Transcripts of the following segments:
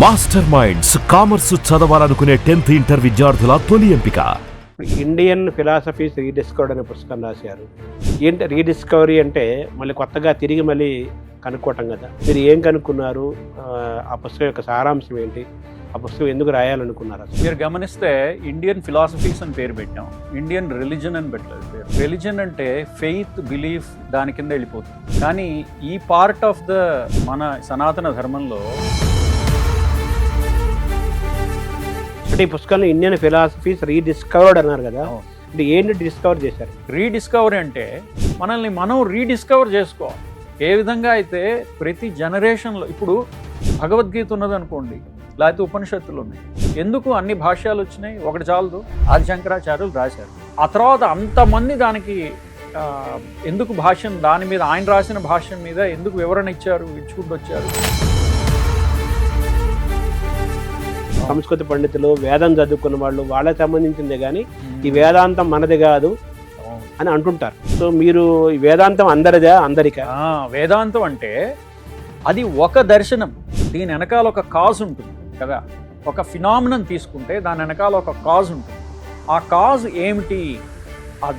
Master minds commerce చదవాలనుకునే 10th inter విద్యార్థుల తొలి ఎంపిక. ఇండియన్ ఫిలాసఫీస్ రీడిస్కవర్డ్ అనే పుస్తకం రాశారు. ఏంటి రీడిస్కవరీ అంటే మళ్ళీ కొత్తగా తిరిగి మళ్ళీ కనుక్కోవటం కదా. మీరు ఏం కనుక్కున్నారు, ఆ పుస్తకం యొక్క సారాంశం ఏంటి, ఆ పుస్తకం ఎందుకు రాయాలనుకున్నారు? మీరు గమనిస్తే ఇండియన్ ఫిలాసఫీస్ అని పేరు పెట్టాం, ఇండియన్ రిలీజన్ అని పెట్టలేదు పేరు. రిలీజన్ అంటే ఫెయిత్, బిలీఫ్ దాని కింద వెళ్ళిపోతుంది. కానీ ఈ పార్ట్ ఆఫ్ ద మన సనాతన ధర్మంలో అంటే ఈ పుస్తకంలో ఇండియన్ ఫిలాసఫీస్ రీడిస్కవర్డ్ అన్నారు కదా, అంటే ఏంటి డిస్కవర్ చేశారు? రీడిస్కవరీ అంటే మనల్ని మనం రీడిస్కవర్ చేసుకోవాలి. ఏ విధంగా అయితే ప్రతి జనరేషన్లో ఇప్పుడు భగవద్గీత ఉన్నదనుకోండి, లేకపోతే ఉపనిషత్తులు ఉన్నాయి. ఎందుకు అన్ని భాష్యాలు వచ్చినాయి? ఒకటి చాలదు, ఆది శంకరాచార్యులు రాశారు. ఆ తర్వాత అంతమంది దానికి ఎందుకు భాష్యం, దాని మీద ఆయన రాసిన భాష్యం మీద ఎందుకు వివరణ ఇచ్చుకుంటూ వచ్చారు. సంస్కృత పండితులు, వేదం చదువుకున్న వాళ్ళు, వాళ్ళకి సంబంధించిందే కానీ ఈ వేదాంతం మనది కాదు అని అంటుంటారు. సో మీరు ఈ వేదాంతం అందరిదా? అందరికా? వేదాంతం అంటే అది ఒక దర్శనం, దీని వెనకాల ఒక కాజ్ ఉంటుంది కదా. ఒక ఫినామినన్ తీసుకుంటే దాని వెనకాల ఒక కాజ్ ఉంటుంది. ఆ కాజ్ ఏమిటి,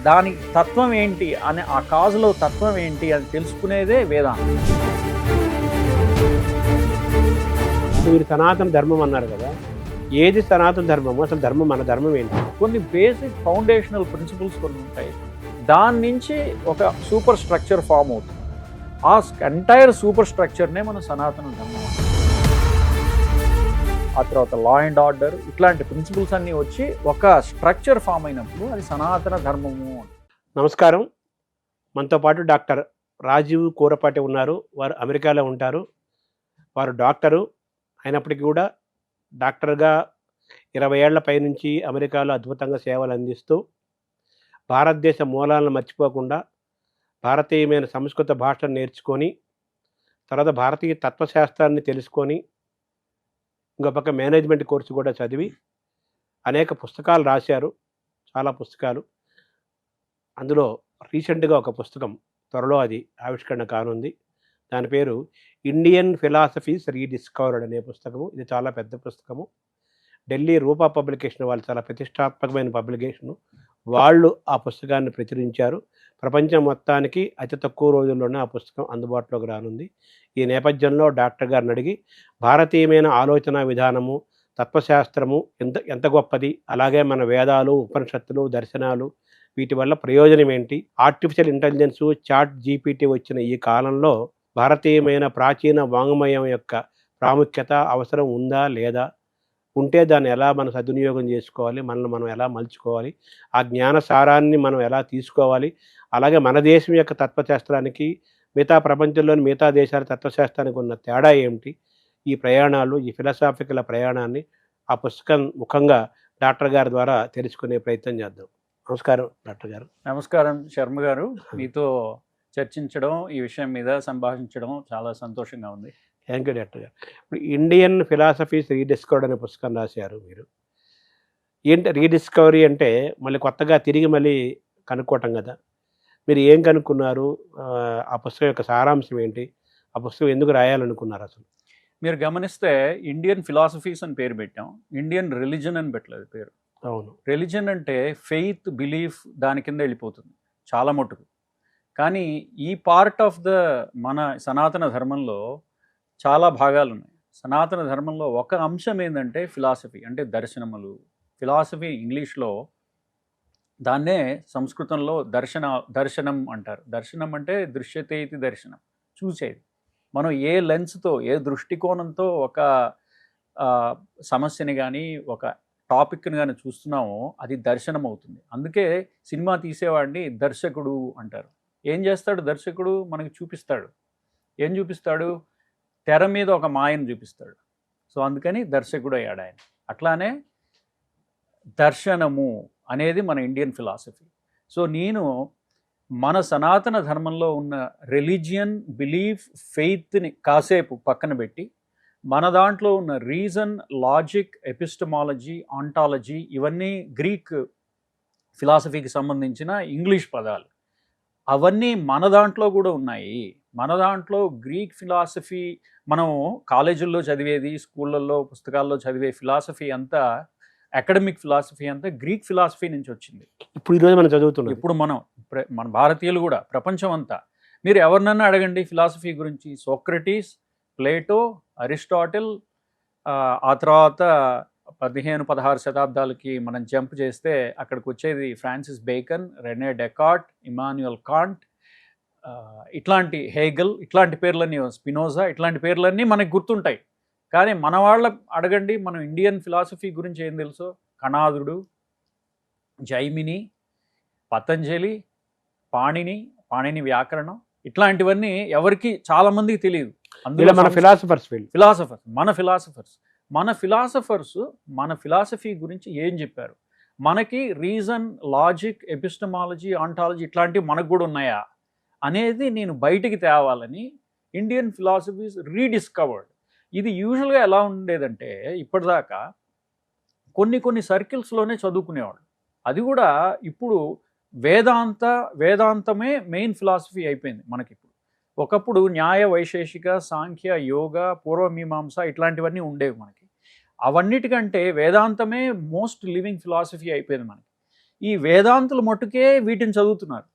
దాని తత్వం ఏంటి అని, ఆ కాజ్లో తత్వం ఏంటి అని తెలుసుకునేదే వేదాంతం. మీరు సనాతన ధర్మం అన్నారు కదా, ఏది సనాతన ధర్మము? అసలు ధర్మం, మన ధర్మం ఏంటి? కొన్ని బేసిక్ ఫౌండేషనల్ ప్రిన్సిపల్స్ కొన్ని ఉంటాయి. దాని నుంచి ఒక సూపర్ స్ట్రక్చర్ ఫామ్ అవుతుంది. ఆ ఎంటైర్ సూపర్ స్ట్రక్చర్నే మన సనాతన ధర్మం. ఆ తర్వాత లా అండ్ ఆర్డర్, ఇట్లాంటి ప్రిన్సిపల్స్ అన్నీ వచ్చి ఒక స్ట్రక్చర్ ఫామ్ అయినప్పుడు అది సనాతన ధర్మము. నమస్కారం. మనతో పాటు డాక్టర్ రాజీవ్ కూరపాటి ఉన్నారు. వారు అమెరికాలో ఉంటారు. వారు డాక్టరు అయినప్పటికీ కూడా డాక్టర్గా 20 ఏళ్ల పైనుంచి అమెరికాలో అద్భుతంగా సేవలు అందిస్తూ భారతదేశ మూలాలను మర్చిపోకుండా భారతీయమైన సంస్కృత భాషను నేర్చుకొని, తర్వాత భారతీయ తత్వశాస్త్రాన్ని తెలుసుకొని, ఇంకో పక్క మేనేజ్మెంట్ కోర్సు కూడా చదివి అనేక పుస్తకాలు రాశారు, చాలా పుస్తకాలు. అందులో రీసెంట్గా ఒక పుస్తకం త్వరలో అది ఆవిష్కరణ కానుంది. దాని పేరు ఇండియన్ ఫిలాసఫీస్ రీడిస్కవర్డ్ అనే పుస్తకము. ఇది చాలా పెద్ద పుస్తకము. ఢిల్లీ రూపా పబ్లికేషన్ వాళ్ళు, చాలా ప్రతిష్టాత్మకమైన పబ్లికేషను, వాళ్ళు ఆ పుస్తకాన్ని ప్రచురించారు. ప్రపంచం మొత్తానికి అతి తక్కువ రోజుల్లోనే ఆ పుస్తకం అందుబాటులోకి రానుంది. ఈ నేపథ్యంలో డాక్టర్ గారిని అడిగి భారతీయమైన ఆలోచన విధానము, తత్వశాస్త్రము ఎంత గొప్పది, అలాగే మన వేదాలు, ఉపనిషత్తులు, దర్శనాలు, వీటి వల్ల ప్రయోజనం ఏంటి, ఆర్టిఫిషియల్ ఇంటెలిజెన్సు, చాట్ జీపీటీ వచ్చిన ఈ కాలంలో భారతీయమైన ప్రాచీన వాంగ్మయం యొక్క ప్రాముఖ్యత, అవసరం ఉందా లేదా, ఉంటే దాన్ని ఎలా మనం సద్వినియోగం చేసుకోవాలి, మనల్ని మనం ఎలా మలుచుకోవాలి, ఆ జ్ఞాన సారాన్ని మనం ఎలా తీసుకోవాలి, అలాగే మన దేశం యొక్క తత్వశాస్త్రానికి మిగతా ప్రపంచంలోని మిగతా దేశాల తత్వశాస్త్రానికి ఉన్న తేడా ఏమిటి, ఈ ప్రయాణాలు, ఈ ఫిలాసాఫికల్ ప్రయాణాన్ని ఆ పుస్తకం ముఖంగా డాక్టర్ గారి ద్వారా తెలుసుకునే ప్రయత్నం చేద్దాం. నమస్కారం డాక్టర్ గారు. నమస్కారం శర్మ గారు. మీతో చర్చించడం, ఈ విషయం మీద సంభాషించడం చాలా సంతోషంగా ఉంది. థ్యాంక్ యూ డాక్టర్ గారు. ఇప్పుడు ఇండియన్ ఫిలాసఫీస్ రీడిస్కవర్డ్ అనే పుస్తకం రాశారు మీరు. ఏంటి రీడిస్కవరీ అంటే మళ్ళీ కొత్తగా తిరిగి మళ్ళీ కనుక్కోవటం కదా. మీరు ఏం కనుక్కున్నారు, ఆ పుస్తకం యొక్క సారాంశం ఏంటి, ఆ పుస్తకం ఎందుకు రాయాలనుకున్నారు? అసలు మీరు గమనిస్తే ఇండియన్ ఫిలాసఫీస్ అని పేరు పెట్టాం, ఇండియన్ రిలీజన్ అని పెట్టలేదు పేరు. అవును. రిలీజన్ అంటే ఫెయిత్, బిలీఫ్ దాని కింద వెళ్ళిపోతుంది చాలా మటుకు. కానీ ఈ పార్ట్ ఆఫ్ ద మన సనాతన ధర్మంలో చాలా భాగాలు ఉన్నాయి. సనాతన ధర్మంలో ఒక అంశం ఏంటంటే ఫిలాసఫీ, అంటే దర్శనములు. ఫిలాసఫీ ఇంగ్లీష్లో, దాన్నే సంస్కృతంలో దర్శనం అంటారు. దర్శనం అంటే దృశ్యతే ఇది దర్శనం, చూసేది. మనం ఏ లెన్స్తో, ఏ దృష్టికోణంతో ఒక సమస్యని కానీ ఒక టాపిక్ని కానీ చూస్తున్నామో అది దర్శనం అవుతుంది. అందుకే సినిమా తీసేవాడిని దర్శకుడు అంటారు. ఏం చేస్తాడు దర్శకుడు? మనకి చూపిస్తాడు. ఏం చూపిస్తాడు? తెర మీద ఒక మాయను చూపిస్తాడు. సో అందుకని దర్శకుడు అయ్యాడు ఆయన. అట్లానే దర్శనము అనేది మన ఇండియన్ ఫిలాసఫీ. సో నేను మన సనాతన ధర్మంలో ఉన్న రిలీజియన్, బిలీఫ్, ఫెయిత్ని కాసేపు పక్కన పెట్టి మన దాంట్లో ఉన్న రీజన్, లాజిక్, ఎపిస్టమాలజీ, ఆంటాలజీ, ఇవన్నీ గ్రీక్ ఫిలాసఫీకి సంబంధించిన ఇంగ్లీష్ పదాలు. అవన్నీ మన దాంట్లో కూడా ఉన్నాయి. మన దాంట్లో గ్రీక్ ఫిలాసఫీ మనం కాలేజీల్లో చదివేది, స్కూళ్ళల్లో పుస్తకాల్లో చదివే ఫిలాసఫీ అంతా, అకాడమిక్ ఫిలాసఫీ అంతా గ్రీక్ ఫిలాసఫీ నుంచి వచ్చింది. ఇప్పుడు ఈరోజు మనం చదువుతున్నాం. ఇప్పుడు మన భారతీయులు కూడా ప్రపంచం అంతా మీరు ఎవరినన్నా అడగండి ఫిలాసఫీ గురించి, సోక్రటీస్, ప్లేటో, అరిస్టాటిల్, ఆ తర్వాత 15-16 శతాబ్దాలకి మనం జంప్ చేస్తే అక్కడికి వచ్చేది Francis bacon, Rene Descartes, Immanuel Kant, ఇట్లాంటి హేగల్, ఇట్లాంటి పేర్లన్నీ, స్పినోజా, ఇట్లాంటి పేర్లన్నీ మనకు గుర్తుంటాయి. కానీ మన వాళ్ళ అడగండి మనం ఇండియన్ ఫిలాసఫీ గురించి ఏం తెలుసో, కణాదుడు, జైమిని, పతంజలి, పాణిని వ్యాకరణం, ఇట్లాంటివన్నీ ఎవరికి చాలా మందికి తెలియదు. అందులో మన ఫిలాసఫర్స్ మన ఫిలాసఫీ గురించి ఏం చెప్పారు, మనకి రీజన్, లాజిక్, ఎపిస్టమాలజీ, ఆంటాలజీ ఇట్లాంటివి మనకు కూడా ఉన్నాయా అనేది నేను బయటికి తేవాలని ఇండియన్ ఫిలాసఫీస్ రీడిస్కవర్డ్. ఇది యూజువల్గా ఎలా ఉండేదంటే ఇప్పటిదాకా కొన్ని సర్కిల్స్లోనే చదువుకునేవాళ్ళు. అది కూడా ఇప్పుడు వేదాంతమే మెయిన్ ఫిలాసఫీ అయిపోయింది మనకి. ఇప్పుడు ఒకప్పుడు న్యాయ, వైశేషిక, సాంఖ్య, యోగ, పూర్వమీమాంస ఇట్లాంటివన్నీ ఉండేవి మనకి. అవన్నిటికంటే వేదాంతమే మోస్ట్ లివింగ్ ఫిలాసఫీ అయిపోయింది మనకి. ఈ వేదాంతులు మట్టుకే వీటిని చదువుతున్నారు.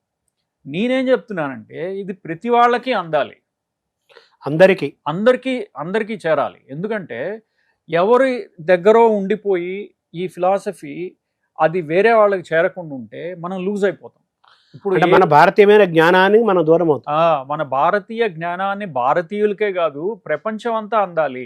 నేనేం చెప్తున్నానంటే ఇది ప్రతి వాళ్ళకి అందాలి, అందరికీ చేరాలి. ఎందుకంటే ఎవరి దగ్గర ఉండిపోయి ఈ ఫిలాసఫీ అది వేరే వాళ్ళకి చేరకుండా ఉంటే మనం లూజ్ అయిపోతాం. ఇప్పుడు మన భారతీయమైన జ్ఞానాన్ని మనం దూరం అవుతాం. మన భారతీయ జ్ఞానాన్ని భారతీయులకే కాదు ప్రపంచం అంతా అందాలి.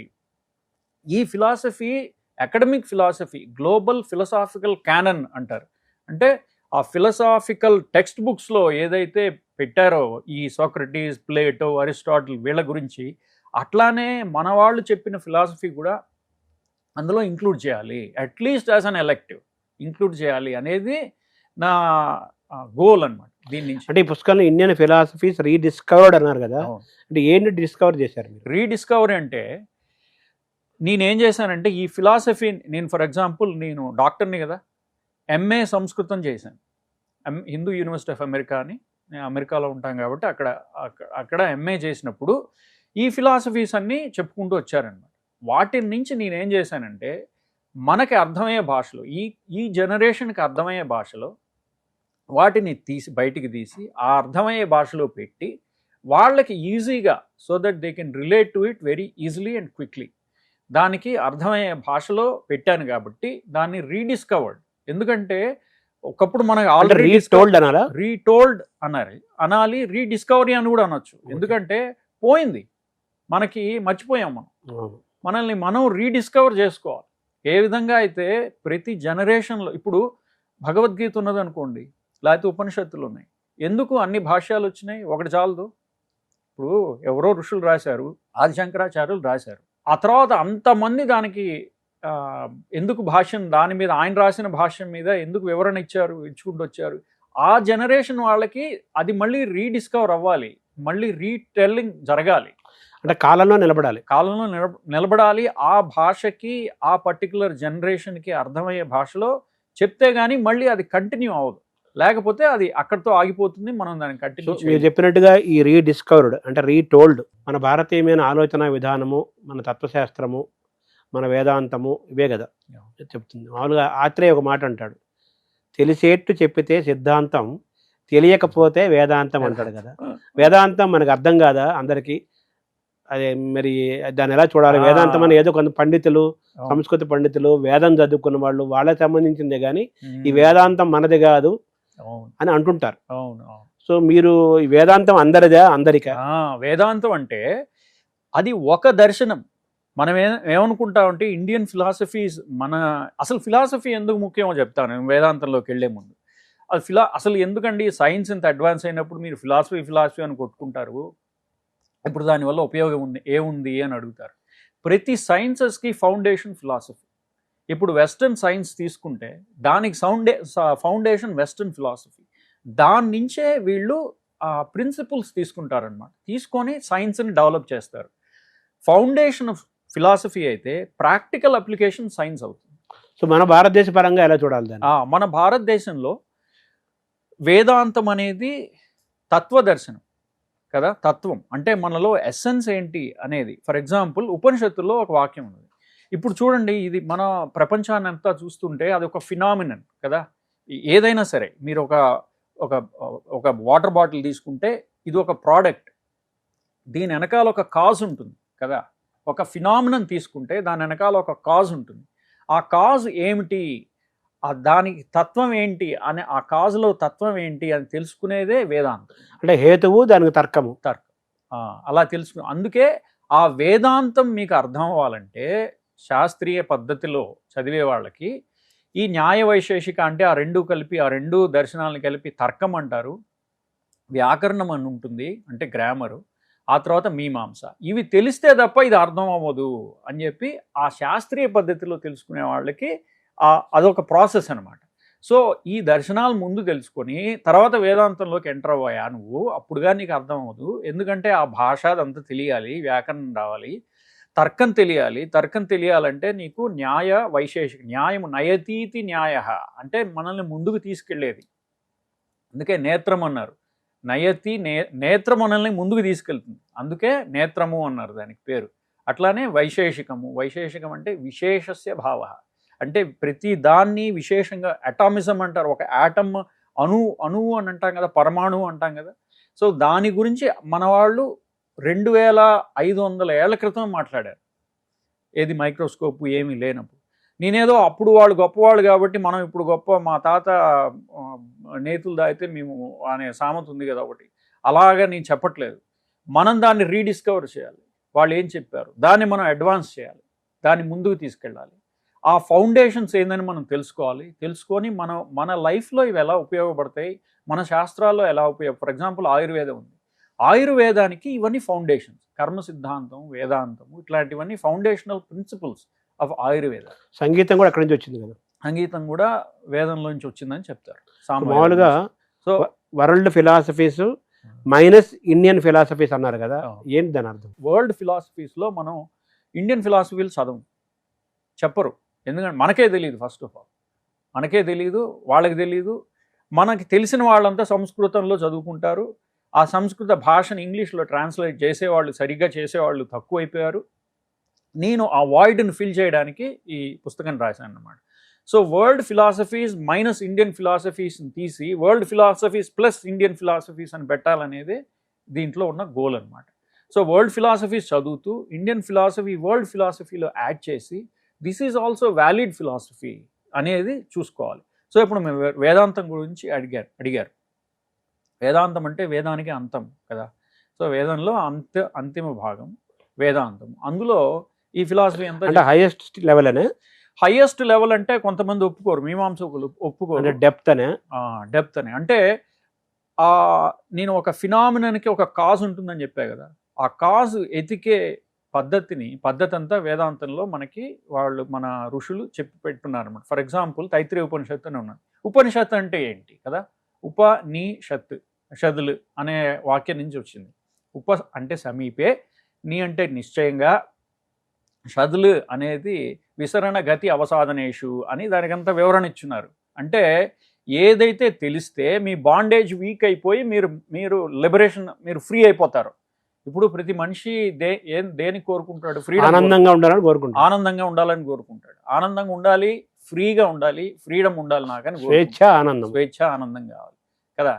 ఈ philosophy academic philosophy, global philosophical canon అంటారు. అంటే ఆ ఫిలసాఫికల్ టెక్స్ట్ బుక్స్లో ఏదైతే పెట్టారో ఈ సోక్రటీస్, ప్లేటో, అరిస్టాటిల్ వీళ్ళ గురించి, అట్లానే మన వాళ్ళు చెప్పిన ఫిలాసఫీ కూడా అందులో ఇంక్లూడ్ చేయాలి, at least as an elective include చేయాలి అనేది నా గోల్ అనమాట. దీని నుంచి అంటే ఈ పుస్తకంలో ఇండియన్ ఫిలాసఫీస్ రీడిస్కవర్డ్ అన్నారు కదా, అంటే ఏంటి డిస్కవర్ చేశారు? రీడిస్కవరీ అంటే నేనేం చేశానంటే ఈ ఫిలాసఫీ, నేను ఫర్ ఎగ్జాంపుల్ నేను డాక్టర్ని కదా, ఎంఏ సంస్కృతం చేశాను హిందూ యూనివర్సిటీ ఆఫ్ అమెరికా అని, నేను అమెరికాలో ఉంటాం కాబట్టి అక్కడ ఎంఏ చేసినప్పుడు ఈ ఫిలాసఫీస్ అన్నీ చెప్పుకుంటూ వచ్చారనమాట. వాటి నుంచి నేనేం చేశానంటే మనకి అర్థమయ్యే భాషలో, ఈ జనరేషన్కి అర్థమయ్యే భాషలో వాటిని బయటికి తీసి ఆ అర్థమయ్యే భాషలో పెట్టి వాళ్ళకి ఈజీగా, so that they can relate to it very easily and quickly, దానికి అర్థమయ్యే భాషలో పెట్టాను కాబట్టి దాన్ని రీడిస్కవర్డ్. ఎందుకంటే ఒకప్పుడు మనకు ఆల్రెడీ రీటోల్డ్ అనాలి, రీడిస్కవరీ అని కూడా అనొచ్చు. ఎందుకంటే పోయింది, మనకి మర్చిపోయాం మనల్ని మనం రీడిస్కవర్ చేసుకోవాలి. ఏ విధంగా అయితే ప్రతి జనరేషన్లో ఇప్పుడు భగవద్గీత ఉన్నది అనుకోండి, లేకపోతే ఉపనిషత్తులు ఉన్నాయి, ఎందుకు అన్ని భాష్యాలు వచ్చినాయి? ఒకటి చాలదు. ఇప్పుడు ఎవరో ఋషులు రాశారు, ఆదిశంకరాచార్యులు రాశారు, ఆ తర్వాత అంతమంది దానికి ఎందుకు భాష్యం, దాని మీద ఆయన రాసిన భాష్యం మీద ఎందుకు వివరణ ఇచ్చుకుంటూ వచ్చారు. ఆ జనరేషన్ వాళ్ళకి అది మళ్ళీ రీడిస్కవర్ అవ్వాలి, మళ్ళీ రీటెల్లింగ్ జరగాలి. అంటే కాలంలో నిలబడాలి. ఆ భాషకి, ఆ పర్టికులర్ జనరేషన్కి అర్థమయ్యే భాషలో చెప్తే కానీ మళ్ళీ అది కంటిన్యూ అవ్వదు, లేకపోతే అది అక్కడితో ఆగిపోతుంది. మనం దాన్ని కంటిన్యూ. మీరు చెప్పినట్టుగా ఈ రీడిస్కవర్డ్ అంటే రీటోల్డ్, మన భారతీయమైన ఆలోచన విధానము, మన తత్వశాస్త్రము, మన వేదాంతము ఇవే కదా చెప్తుంది. మామూలుగా ఆత్రేయ ఒక మాట అంటాడు, తెలిసేట్టు చెప్పితే సిద్ధాంతం, తెలియకపోతే వేదాంతం అంటాడు కదా. వేదాంతం మనకు అర్థం కాదా అందరికీ? అదే మరి దాన్ని ఎలా చూడాలి? వేదాంతం అని ఏదో కొంత పండితులు, సంస్కృత పండితులు, వేదం చదువుకున్న వాళ్ళు, వాళ్ళకి సంబంధించిందే కానీ ఈ వేదాంతం మనది కాదు అని అంటుంటారు. సో మీరు ఈ వేదాంతం అందరిదా? అందరికా? వేదాంతం అంటే అది ఒక దర్శనం. మనం ఏమనుకుంటామంటే ఇండియన్ ఫిలాసఫీస్, అసలు ఫిలాసఫీ ఎందుకు ముఖ్యమో చెప్తాను వేదాంతంలోకి వెళ్లే ముందు. అది అసలు ఎందుకండి సైన్స్ ఇంత అడ్వాన్స్ అయినప్పుడు మీరు ఫిలాసఫీ అని కొట్టుకుంటారు, ఇప్పుడు దానివల్ల ఉపయోగం ఏముంది అని అడుగుతారు. ప్రతి సైన్సెస్కి ఫౌండేషన్ ఫిలాసఫీ. ఇప్పుడు వెస్టర్న్ సైన్స్ తీసుకుంటే దానికి ఫౌండేషన్ వెస్టర్న్ ఫిలాసఫీ. దాని నుంచే వీళ్ళు ప్రిన్సిపల్స్ తీసుకుంటారనమాట, తీసుకొని సైన్స్ని డెవలప్ చేస్తారు. ఫౌండేషన్ ఆఫ్ ఫిలాసఫీ అయితే ప్రాక్టికల్ అప్లికేషన్ సైన్స్ అవుతుంది. సో మన భారతదేశ పరంగా ఎలా చూడాలి దాన్ని? మన భారతదేశంలో వేదాంతం అనేది తత్వదర్శనం. కదా. తత్వం అంటే మనలో ఎస్సెన్స్ ఏంటి అనేది. ఫర్ ఎగ్జాంపుల్ ఉపనిషత్తుల్లో ఒక వాక్యం ఉంది. ఇప్పుడు చూడండి, ఇది మన ప్రపంచాన్ని అంతా చూస్తుంటే అది ఒక ఫినామినన్ కదా. ఏదైనా సరే మీరు ఒక ఒక ఒక వాటర్ బాటిల్ తీసుకుంటే ఇది ఒక ప్రోడక్ట్, దీని వెనకాల ఒక కాజ్ ఉంటుంది కదా. ఒక ఫినామినన్ తీసుకుంటే దాని వెనకాల ఒక కాజ్ ఉంటుంది. ఆ కాజ్ ఏమిటి, దానికి తత్వం ఏంటి అని, ఆ కాజులో తత్వం ఏంటి అని తెలుసుకునేదే వేదాంతం. అంటే హేతువు దానికి తర్కము. అలా తెలుసుకుని, అందుకే ఆ వేదాంతం మీకు అర్థం అవ్వాలంటే శాస్త్రీయ పద్ధతిలో చదివే వాళ్ళకి ఈ న్యాయ వైశేషిక అంటే ఆ రెండు కలిపి, ఆ రెండు దర్శనాలను కలిపి తర్కం అంటారు. వ్యాకరణం అని ఉంటుంది అంటే గ్రామరు, ఆ తర్వాత మీమాంస. ఇవి తెలిస్తే తప్ప ఇది అర్థం అవ్వదు అని చెప్పి ఆ శాస్త్రీయ పద్ధతిలో తెలుసుకునే వాళ్ళకి అదొక ప్రాసెస్ అనమాట. సో ఈ దర్శనాలు ముందు తెలుసుకొని తర్వాత వేదాంతంలోకి ఎంటర్ అవ్వాయా నువ్వు, అప్పుడుగా నీకు అర్థం అవ్వదు. ఎందుకంటే ఆ భాష అదంతా తెలియాలి, వ్యాకరణం రావాలి, తర్కం తెలియాలి. తర్కం తెలియాలంటే నీకు న్యాయ వైశేషిక, న్యాయం నయతీతి న్యాయ అంటే మనల్ని ముందుకు తీసుకెళ్లేది. అందుకే నేత్రం అన్నారు. నయతి నేత్రం మనల్ని ముందుకు తీసుకెళ్తుంది, అందుకే నేత్రము అన్నారు దానికి పేరు. అట్లానే వైశేషికము, వైశేషికం అంటే విశేషస్య భావ, అంటే ప్రతి దాన్ని విశేషంగా. అటామిజం అంటారు, ఒక యాటమ్ అణువు అని అంటాం కదా, పరమాణువు అంటాం కదా. సో దాని గురించి మన వాళ్ళు 2500 ఏళ్ల క్రితం మాట్లాడారు. ఏది మైక్రోస్కోప్ ఏమీ లేనప్పుడు. నేనేదో అప్పుడు వాళ్ళు గొప్పవాళ్ళు కాబట్టి మనం ఇప్పుడు గొప్ప, మా తాత నేతులు దాయితే మేము అనే సామెత ఉంది కదా ఒకటి, అలాగా నేను చెప్పట్లేదు. మనం దాన్ని రీడిస్కవర్ చేయాలి. వాళ్ళు ఏం చెప్పారు దాన్ని మనం అడ్వాన్స్ చేయాలి, దాన్ని ముందుకు తీసుకెళ్ళాలి. ఆ ఫౌండేషన్స్ ఏందని మనం తెలుసుకోవాలి. తెలుసుకొని మన లైఫ్లో ఇవి ఎలా ఉపయోగపడతాయి, మన శాస్త్రాల్లో ఎలా ఫర్ ఎగ్జాంపుల్ ఆయుర్వేదం ఉంది. ఆయుర్వేదానికి ఇవన్నీ ఫౌండేషన్స్, కర్మ సిద్ధాంతం, వేదాంతం, ఇట్లాంటివన్నీ ఫౌండేషనల్ ప్రిన్సిపల్స్ ఆఫ్ ఆయుర్వేద. సంగీతం కూడా అక్కడి నుంచి వచ్చింది కదా. సంగీతం కూడా వేదంలోంచి వచ్చిందని చెప్తారు మామూలుగా. So world philosophies minus Indian philosophies అన్నారు కదా, ఏంటి దాని అర్థం? వరల్డ్ ఫిలాసఫీస్లో మనం ఇండియన్ ఫిలాసఫీలు చదవం, చెప్పరు. ఎందుకంటే మనకే తెలియదు. ఫస్ట్ ఆఫ్ ఆల్ మనకే తెలియదు, వాళ్ళకి తెలియదు. మనకి తెలిసిన వాళ్ళంతా సంస్కృతంలో చదువుకుంటారు. ఆ సంస్కృత భాషను ఇంగ్లీష్లో ట్రాన్స్లేట్ చేసేవాళ్ళు, సరిగ్గా చేసేవాళ్ళు తక్కువైపోయారు. నేను ఆ వాయిడ్ని ఫిల్ చేయడానికి ఈ పుస్తకం రాశాను అన్నమాట. So world philosophies minus Indian ఫిలాసఫీస్ని తీసి world philosophies plus Indian philosophies అని పెట్టాలనేది దీంట్లో ఉన్న గోల్ అనమాట. సో వరల్డ్ ఫిలాసఫీస్ చదువుతూ ఇండియన్ ఫిలాసఫీ వరల్డ్ ఫిలాసఫీలో యాడ్ చేసి this is also valid philosophy అనేది చూసుకోవాలి. సో ఇప్పుడు మేము వేదాంతం గురించి అడిగారు. వేదాంతం అంటే వేదానికి అంతం కదా. సో వేదంలో అంతిమ భాగం వేదాంతం. అందులో ఈ ఫిలాసఫీ ఎంత హైయెస్ట్ లెవెల్ అనే, హైయెస్ట్ లెవెల్ అంటే కొంతమంది ఒప్పుకోరు, మీమాంసకులు ఒప్పుకోరు. డెప్త్ అనే అంటే నేను ఒక ఫినామినన్కి ఒక కాజ్ ఉంటుందని చెప్పా కదా, ఆ కాజ్ ఎతికే పద్ధతి అంతా వేదాంతంలో మనకి మన ఋషులు చెప్పి పెట్టున్నారు అనమాట. ఫర్ ఎగ్జాంపుల్ తైత్రీయ ఉపనిషత్తు అని ఉన్నది. ఉపనిషత్తు అంటే ఏంటి కదా, ఉపనిషత్, షదులు అనే వాక్యం నుంచి వచ్చింది. ఉప అంటే సమీపే, నీ అంటే నిశ్చయంగా, షదులు అనేది విసరణ గతి అవసాదనేషు అని దానికంతా వివరణ ఇచ్చున్నారు. అంటే ఏదైతే తెలిస్తే మీ బాండేజ్ వీక్ అయిపోయి మీరు లిబరేషన్, మీరు ఫ్రీ అయిపోతారు. ఇప్పుడు ప్రతి మనిషి దేనికి కోరుకుంటాడు? ఫ్రీడమ్, ఆనందంగా ఉండాలని కోరుకుంటాడు. ఆనందంగా ఉండాలని కోరుకుంటాడు. ఆనందంగా ఉండాలి, ఫ్రీగా ఉండాలి, ఫ్రీడమ్ ఉండాలి నాకని, స్వేచ్ఛ ఆనందం కావాలి కదా.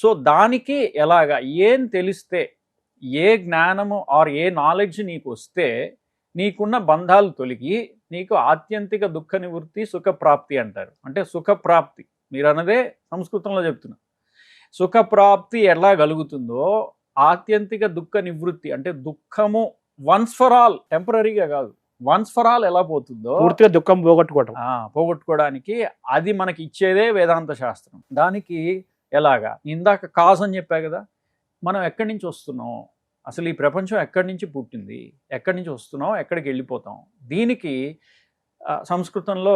సో దానికి ఎలాగా, ఏం తెలిస్తే, ఏ జ్ఞానము ఆర్ ఏ నాలెడ్జ్ నీకు వస్తే నీకున్న బంధాలు తొలగి నీకు ఆత్యంతిక దుఃఖ నివృత్తి సుఖప్రాప్తి అంటారు. అంటే సుఖప్రాప్తి మీరు అన్నదే సంస్కృతంలో చెప్తున్నా. సుఖప్రాప్తి ఎలా కలుగుతుందో ఆత్యంతిక దుఃఖ నివృత్తి అంటే దుఃఖము వన్స్ ఫర్ ఆల్, టెంపరీగా కాదు, వన్స్ ఫర్ ఆల్ ఎలా పోతుందో పూర్తిగా దుఃఖం పోగొట్టుకోవడానికి అది మనకి ఇచ్చేదే వేదాంత శాస్త్రం. దానికి ఎలాగా, ఇందాక కాజ్ అని చెప్పా కదా, మనం ఎక్కడి నుంచి వస్తున్నాం, అసలు ఈ ప్రపంచం ఎక్కడి నుంచి పుట్టింది, ఎక్కడి నుంచి వస్తున్నాం, ఎక్కడికి వెళ్ళిపోతాం, దీనికి సంస్కృతంలో